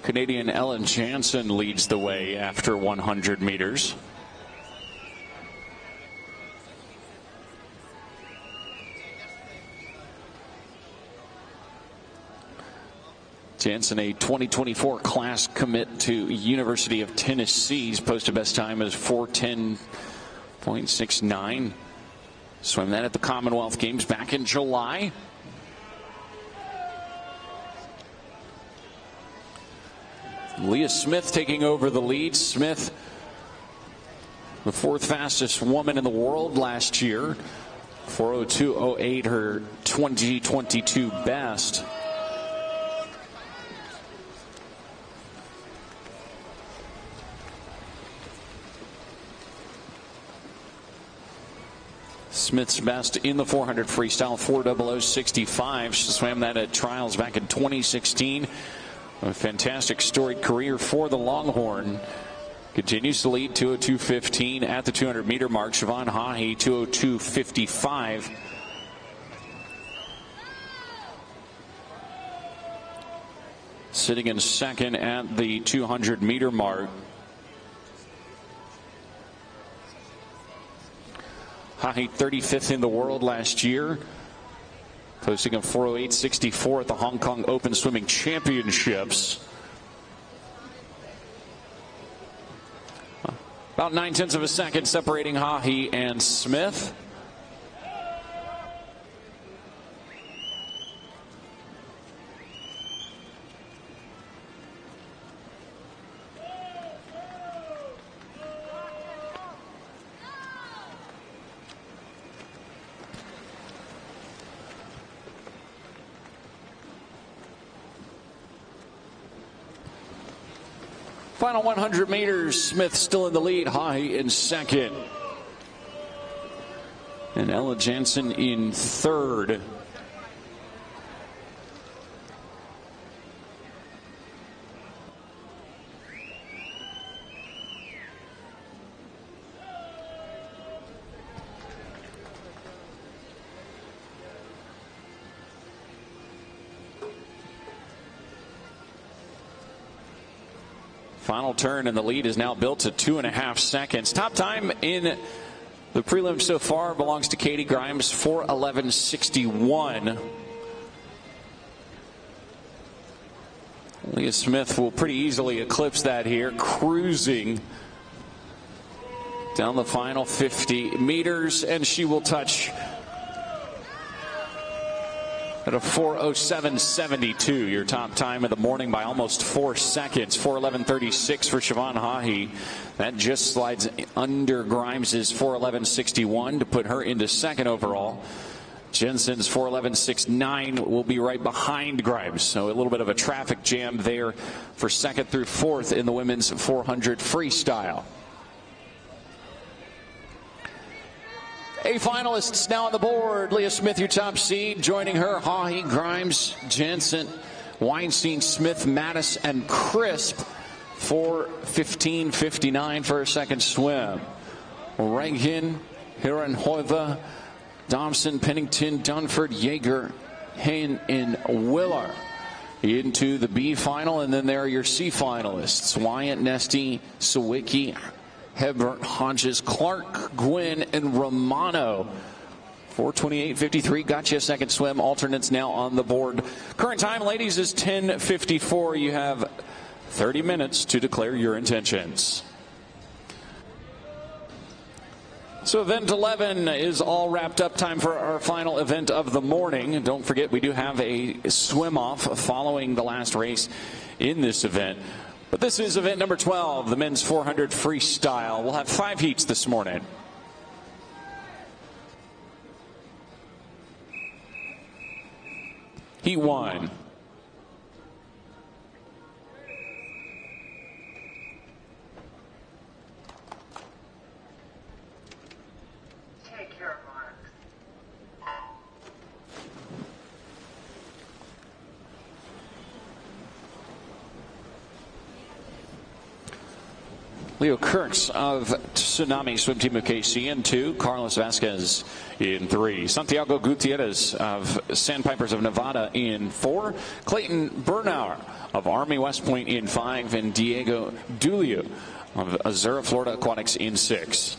Canadian Ellen Jansen leads the way after 100 meters. Jansen, a 2024 class commit to University of Tennessee's posted best time is 4:10.69. Swam that at the Commonwealth Games back in July. Leah Smith taking over the lead. Smith, the 4th fastest woman in the world last year. 4:02.08, her 2022 best. Smith's best in the 400 freestyle, 4:00.65. She swam that at trials back in 2016. A fantastic storied career for the Longhorn. Continues to lead 2:02.15 at the 200 meter mark. Siobhan Hahi 2:02.55. Sitting in 2nd at the 200 meter mark. Hahi 35th in the world last year, posting a 4:08.64 at the Hong Kong Open Swimming Championships. About 9/10 of a second separating Hahi and Smith. Final 100 meters, Smith still in the lead, Hahi in second. And Ella Jansen in third. Final turn, and the lead is now built to 2.5 seconds. Top time in the prelim so far belongs to Katie Grimes, 4:11.61. Leah Smith will pretty easily eclipse that here, cruising down the final 50 meters, and she will touch at a 4:07.72, your top time of the morning by almost 4 seconds. 4:11.36 for Siobhan Hahi. That just slides under Grimes's 4:11.61 to put her into second overall. Jensen's 4:11.69 will be right behind Grimes. So a little bit of a traffic jam there for second through fourth in the women's 400 freestyle. A finalists now on the board. Leah Smith, your top seed. Joining her, Hahi, Grimes, Jensen, Weinstein, Smith, Mattis, and Crisp. 4:15.59 for a second swim. Reagan, Hirenhoeva, Thompson, Pennington, Dunford, Yeager, Hain, and Willer into the B final. And then there are your C finalists. Wyatt, Nesty, Sawicki, Hebert, Hodges, Clark, Gwynn, and Romano. 4:28.53 got you a second swim. Alternates now on the board. Current time, ladies, is 10:54. You have 30 minutes to declare your intentions. So event 11 is all wrapped up. Time for our final event of the morning. Don't forget, we do have a swim off following the last race in this event. But this is event number 12, the men's 400 freestyle. We'll have 5 heats this morning. Heat 1. Take your marks. Leo Kirks of Tsunami Swim Team of KC in 2. Carlos Vasquez in 3. Santiago Gutierrez of Sandpipers of Nevada in 4. Clayton Bernauer of Army West Point in 5. And Diego Dulio of Azura Florida Aquatics in 6.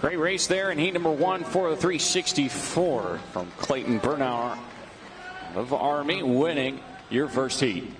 Great race there in heat number 1, 4:03.64 from Clayton Bernauer of Army, winning your first heat.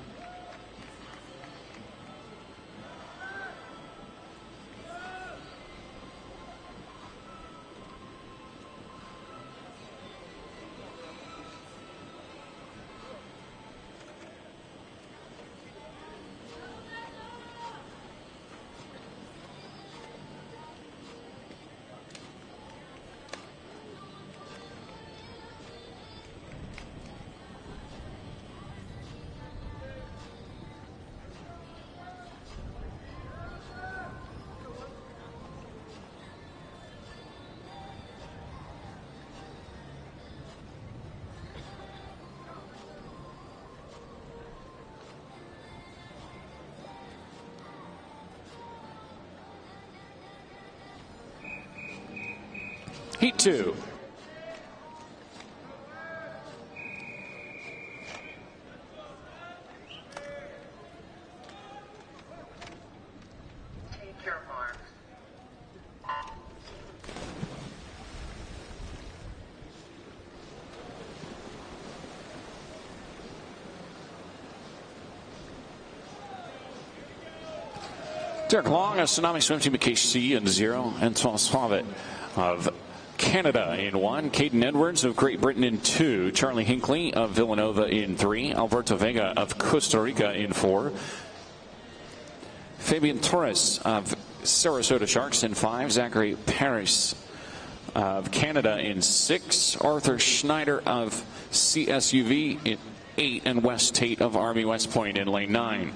Heat 2. Take your marks. Derek Long, a Tsunami Swim Team of KC in 0. Antoine Suave of Canada in 1. Caden Edwards of Great Britain in 2. Charlie Hinckley of Villanova in 3. Alberto Vega of Costa Rica in 4. Fabian Torres of Sarasota Sharks in 5. Zachary Paris of Canada in 6. Arthur Schneider of CSUV in 8. And Wes Tate of Army West Point in lane 9.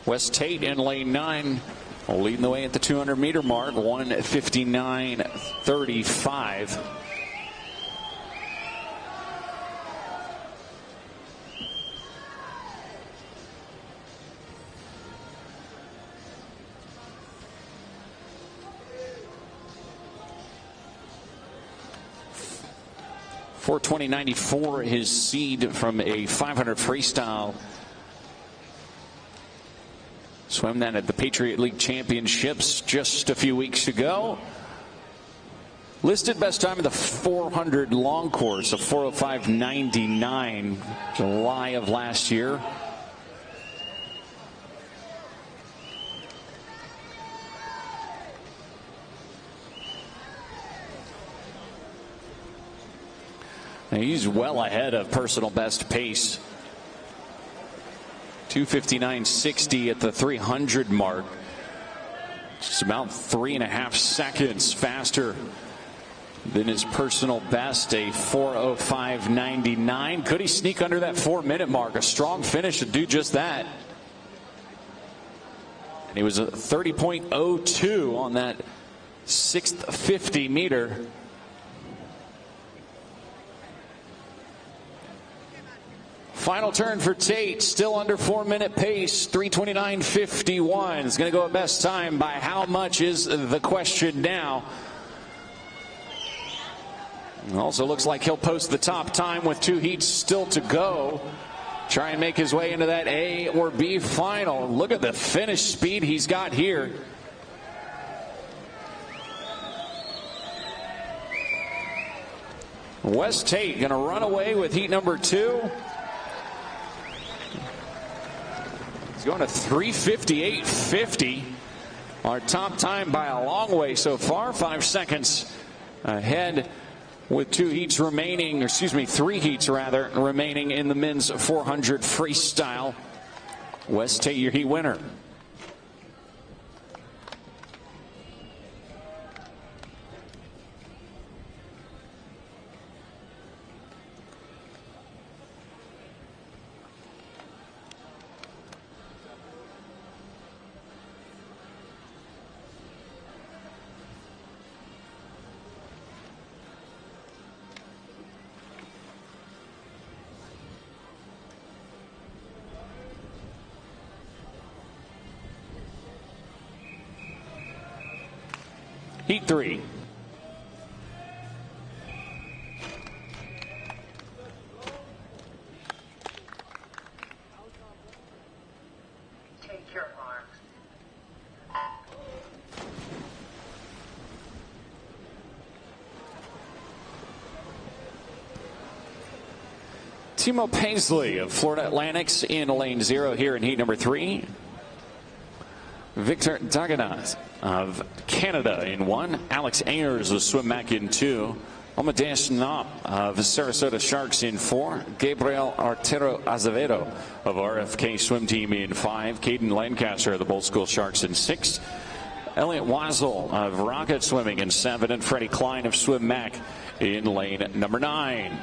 Wes Tate in lane 9, leading the way at the 200-meter mark, 1:59.35. .420.94 his seed from a 500 freestyle. Swam that at the Patriot League Championships just a few weeks ago. Listed best time in the 400 long course of 4:05.99, July of last year. Now he's well ahead of personal best pace. 2:59.60 at the 300 mark. Just about 3.5 seconds faster than his personal best, a 4:05.99. Could he sneak under that 4-minute mark? A strong finish to do just that. And he was a 30.02 on that 6th 50 meter. Final turn for Tate, still under 4-minute pace, 3:29.51. Is going to go at best time. By how much is the question now? It also looks like he'll post the top time with 2 heats still to go. try and make his way into that A or B final. Look at the finish speed he's got here. Wes Tate going to run away with heat number 2. He's going to 3:58.50. Our top time by a long way so far. 5 seconds ahead with 3 heats remaining in the men's 400 freestyle. Wes Tate, your heat winner. Heat 3. Take your mark. Timo Paisley of Florida Atlantics in lane 0 here in heat number 3. Victor Daganaz of Canada in 1. Alex Ayers of Swim Mac in 2. Amadeus Knopp of Sarasota Sharks in 4. Gabriel Artero Azevedo of RFK Swim Team in 5. Caden Lancaster of the Bold School Sharks in 6. Elliot Wazel of Rocket Swimming in 7. And Freddie Klein of Swim Mac in lane number 9.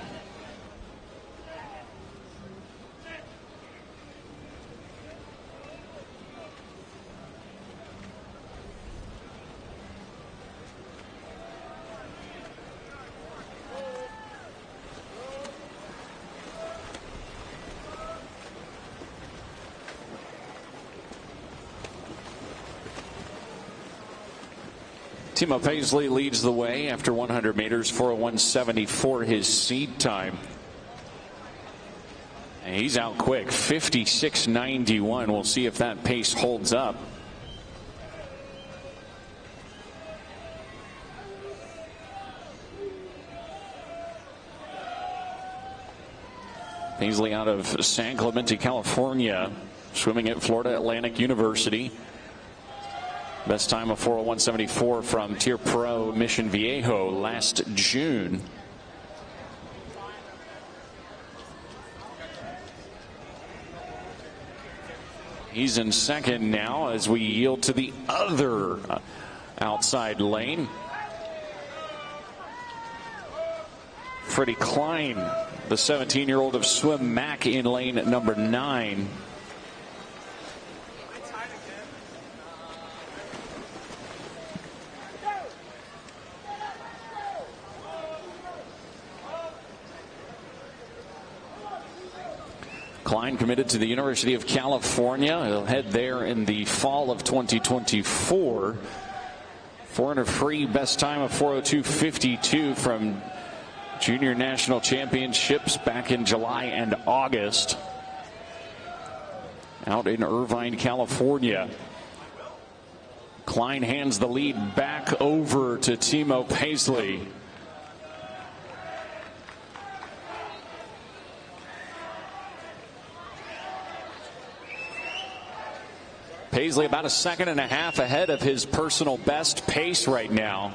Timo Paisley leads the way after 100 meters, 4:01.74 his seed time. And he's out quick, 56.91. We'll see if that pace holds up. Paisley out of San Clemente, California, swimming at Florida Atlantic University. Best time of 4:01.74 from TYR Pro Mission Viejo last June. He's in second now as we yield to the other outside lane. Freddie Klein, the 17-year-old of Swim Mac in lane number 9. Klein committed to the University of California. He'll head there in the fall of 2024. 400 free, best time of 4:02.52 from Junior National Championships back in July and August. Out in Irvine, California. Klein hands the lead back over to Timo Paisley. Paisley about 1.5 seconds ahead of his personal best pace right now.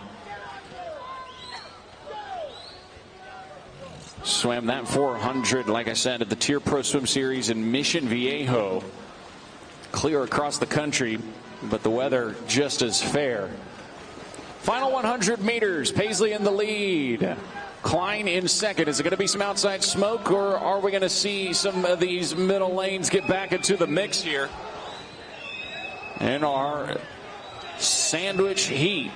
Swam that 400, like I said, at the TYR Pro Swim Series in Mission Viejo. Clear across the country, but the weather just as fair. Final 100 meters, Paisley in the lead. Klein in second. Is it going to be some outside smoke, or are we going to see some of these middle lanes get back into the mix here? In our sandwich heat,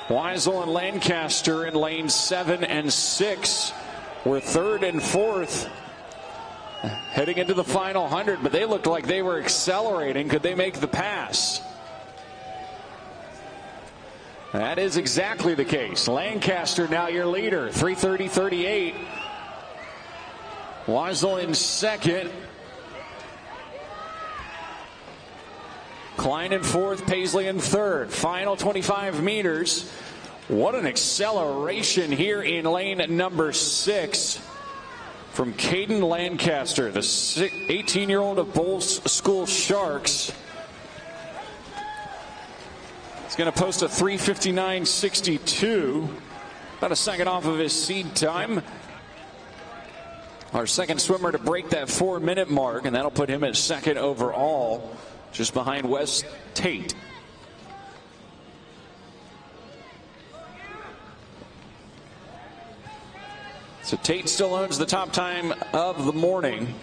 Weisel and Lancaster in lanes 7 and 6 were 3rd and 4th heading into the final 100, but they looked like they were accelerating. Could they make the pass? That is exactly the case. Lancaster now your leader, 3:30.38. Weisel in second. Klein in fourth, Paisley in third. Final 25 meters. What an acceleration here in lane number 6 from Caden Lancaster, the 18-year-old of Bulls School Sharks. He's going to post a 3:59.62, about a second off of his seed time. Our second swimmer to break that 4-minute mark, and that'll put him at second overall, just behind Wes Tate. So Tate still owns the top time of the morning.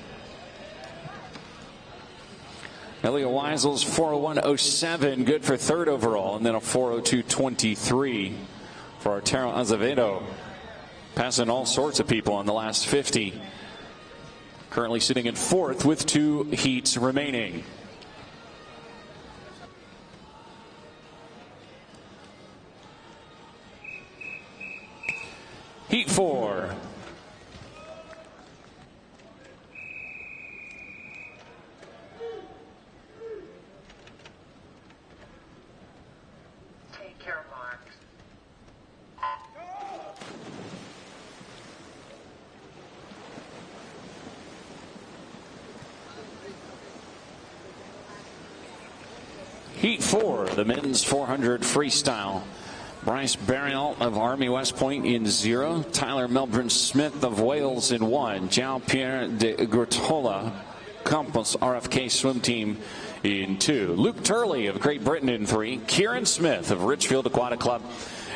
Elliot Weisel's 4:01.07, good for third overall, and then a 4:02.23 for Arturo Azevedo, passing all sorts of people on the last 50. Currently sitting in fourth with 2 heats remaining. Heat 4. Take care, Mark. Heat 4, the men's 400 freestyle. Bryce Burial of Army West Point in 0. Tyler Melbourne Smith of Wales in 1. Jean Pierre de Grotola, Campos RFK swim team in 2. Luke Turley of Great Britain in 3. Kieran Smith of Richfield Aquatic Club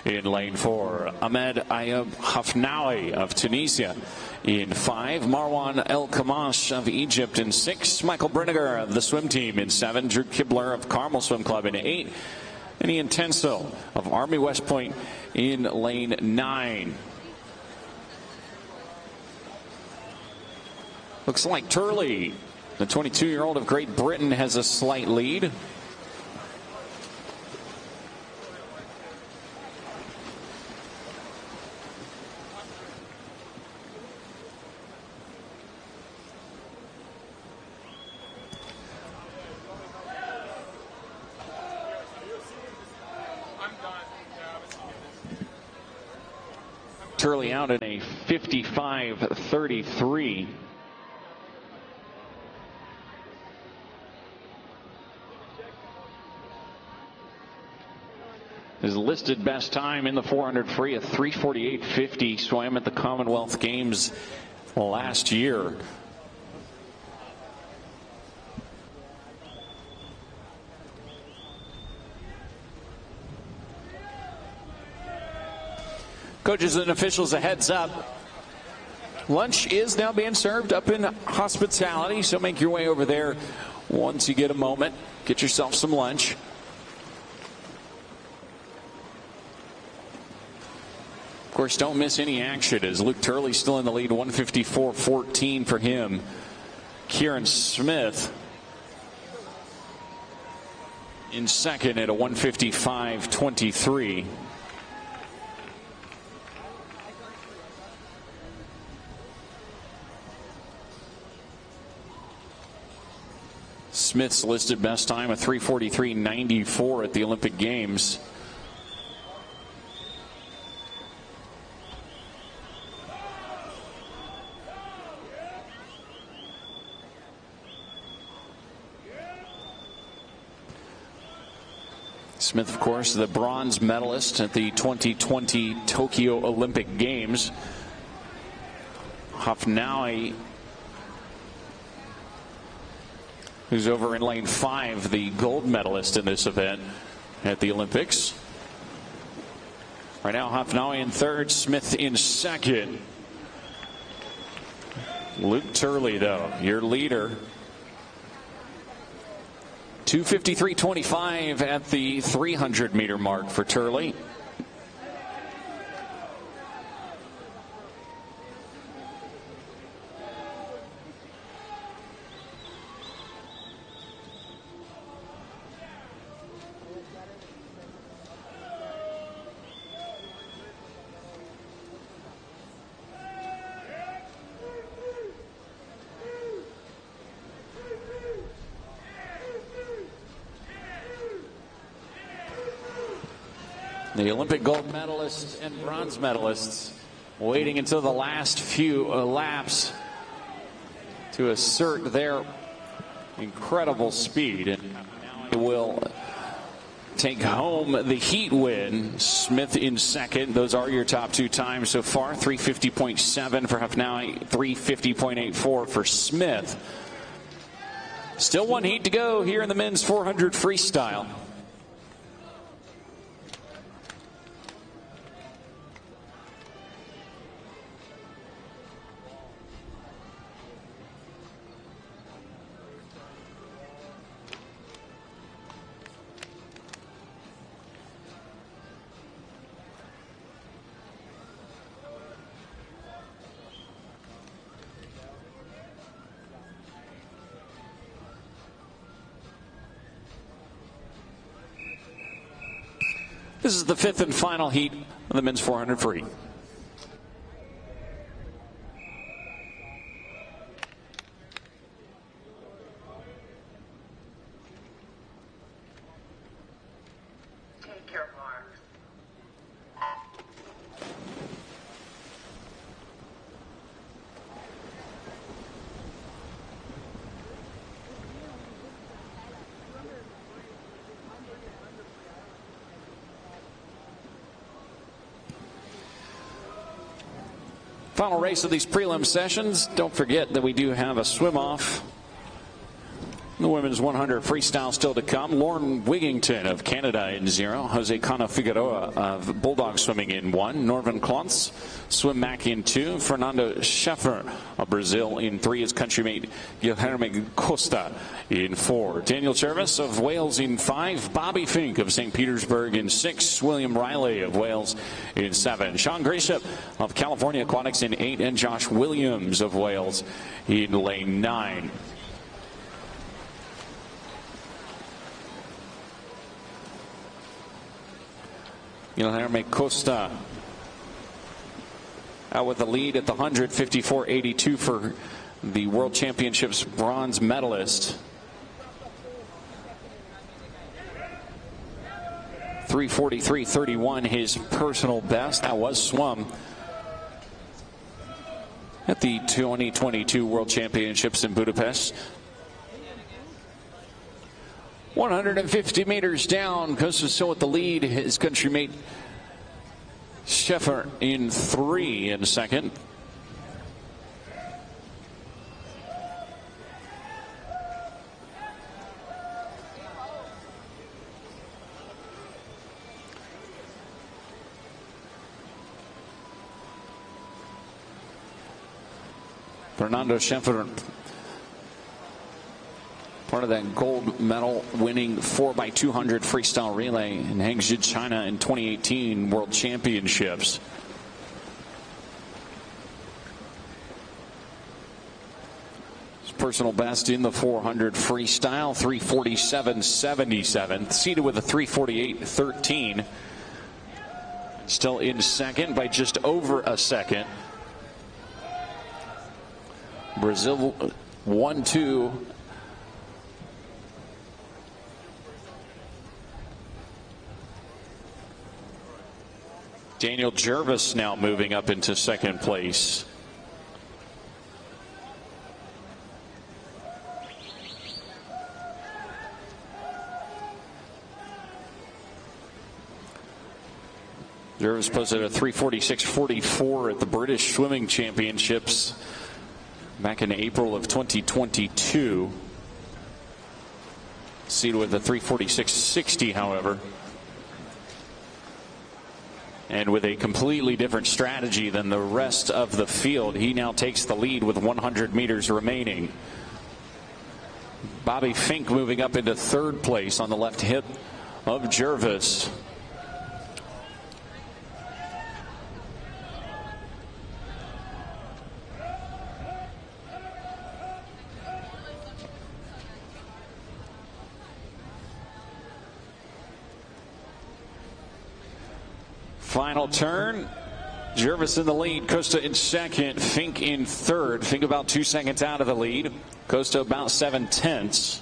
in lane 4. Ahmed Ayub Hafnawi of Tunisia in 5. Marwan El Kamash of Egypt in 6. Michael Brenniger of the swim team in 7. Drew Kibler of Carmel Swim Club in 8. And Ian Tensil of Army West Point in lane 9. Looks like Turley, the 22-year-old of Great Britain, has a slight lead. Turley out in a 55.33. His listed best time in the 400 free, a 3:48.50, swam at the Commonwealth Games last year. Coaches and officials, a heads up. Lunch is now being served up in hospitality, so make your way over there once you get a moment. Get yourself some lunch. Of course, don't miss any action as Luke Turley still in the lead, 154.14 for him. Kieran Smith in second at a 155.23. Smith's listed best time, a 3:43.94 at the Olympic Games. Smith, of course, the bronze medalist at the 2020 Tokyo Olympic Games. Hafnawi, who's over in lane 5, the gold medalist in this event at the Olympics. Right now, Hafnawi in third, Smith in second. Luke Turley, though, your leader. 2:53.25 at the 300-meter mark for Turley. The Olympic gold medalists and bronze medalists waiting until the last few laps to assert their incredible speed, and will take home the heat win. Smith in second. Those are your top two times so far. 350.7 for Hafnaoui, 350.84 for Smith. Still one heat to go here in the men's 400 freestyle. This is the fifth and final heat of the men's 400 free. Take your marks. Final race of these prelim sessions. Don't forget that we do have a swim off. The women's 100 freestyle still to come. Lauren Wigington of Canada in 0. Jose Cano Figueroa of Bulldog Swimming in 1. Norvin Klontz, Swim Mac in 2. Fernando Scheffer of Brazil in 3. His countrymate Guilherme Costa in 4. Daniel Jervis of Wales in 5. Bobby Fink of St. Petersburg in 6. William Riley of Wales in 7. Sean Grayship of California Aquatics in 8. And Josh Williams of Wales in lane 9. Guilherme Costa out with the lead at the 100, 54.82 for the World Championships bronze medalist. 3:43.31 his personal best. That was swum at the 2022 World Championships in Budapest. 150 meters down, Costa still at the lead. His countrymate Scheffer in 3 in second. Fernando Scheffer, part of that gold medal winning 4x200 freestyle relay in Hangzhou, China in 2018 World Championships. His personal best in the 400 freestyle, 3:47.77. Seated with a 3:48.13. Still in second by just over a second. Brazil 1-2. Daniel Jervis now moving up into second place. Jervis posted a 3:46.44 at the British Swimming Championships back in April of 2022. Seated with a 3:46.60, however. And with a completely different strategy than the rest of the field, he now takes the lead with 100 meters remaining. Bobby Fink moving up into third place on the left hip of Jervis. Final turn. Jervis in the lead. Costa in second. Fink in third. Fink about 2 seconds out of the lead. Costa about 7/10.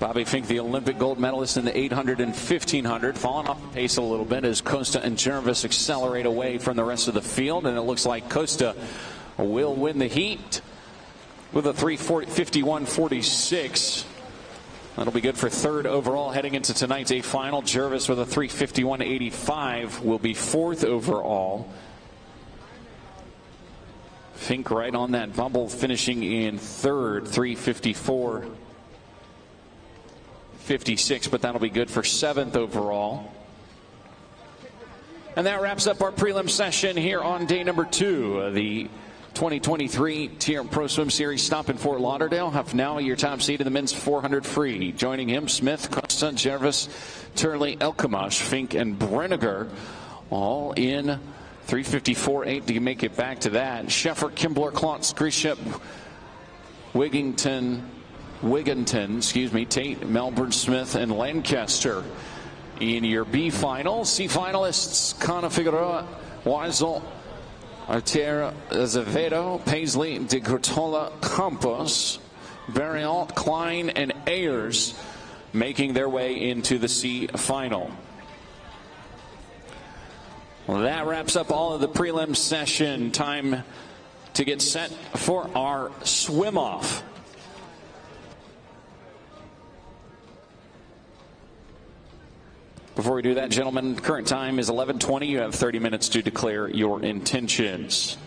Bobby Fink, the Olympic gold medalist in the 800 and 1500, falling off the pace a little bit as Costa and Jervis accelerate away from the rest of the field. And it looks like Costa will win the heat with a 3:51.46. That'll be good for third overall heading into tonight's A final. Jervis with a 3:51.85 will be fourth overall. Fink right on that bubble, finishing in third, 3:54.56, but that'll be good for seventh overall. And that wraps up our prelim session here on day number 2 of the 2023 TYR Pro Swim Series stop in Fort Lauderdale. Have now your top seed in the men's 400 free. Joining him, Smith, Costa, Jervis, Turley, Elkamash, Fink, and Brenniger, all in 3:54.8 to make it back to that. Sheffer, Kimbler, Klotz, Grishep, Wigginton, Tate, Melbourne, Smith, and Lancaster in your B final. C finalists: Cana, Figueroa, Weisel, Artera, Azevedo, Paisley, De Grotola, Campos, Barrialt, Klein, and Ayers making their way into the C final. Well, that wraps up all of the prelim session. Time to get set for our swim off. Before we do that, gentlemen, current time is 11:20. You have 30 minutes to declare your intentions.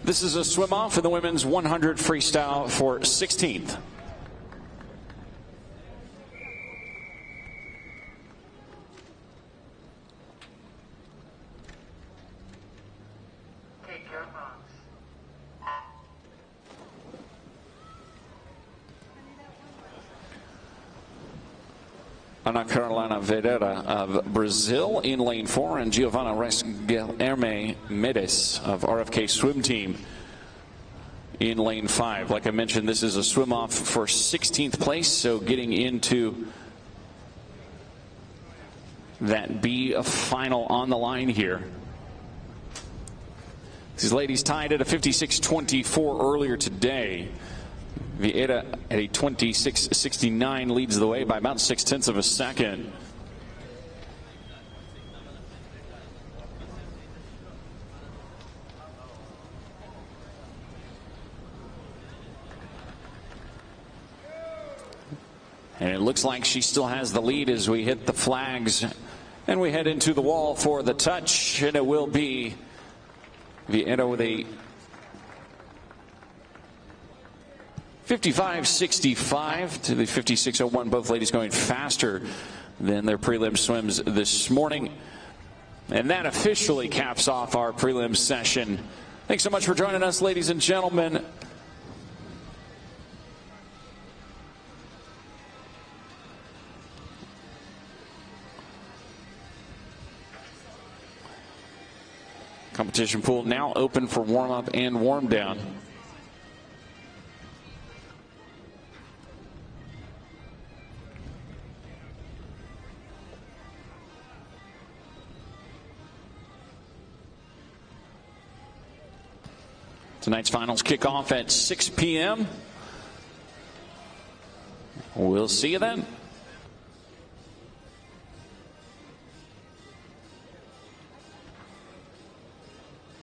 This is a swim off in the women's 100 freestyle for 16th. Ana Carolina Verdeira of Brazil in lane 4, and Giovanna Reis Guilherme Medes of RFK Swim Team in lane 5. Like I mentioned, this is a swim off for 16th place, so getting into that B final on the line here. These ladies tied at a 56.24 earlier today. Vieira at a 26.69 leads the way by about 0.6 of a second. And it looks like she still has the lead as we hit the flags and we head into the wall for the touch, and it will be Vieira with a 55.65 to the 56.01. Both ladies going faster than their prelim swims this morning. And that officially caps off our prelim session. Thanks so much for joining us, ladies and gentlemen. Competition pool now open for warm-up and warm-down. Tonight's finals kick off at 6 p.m. We'll see you then.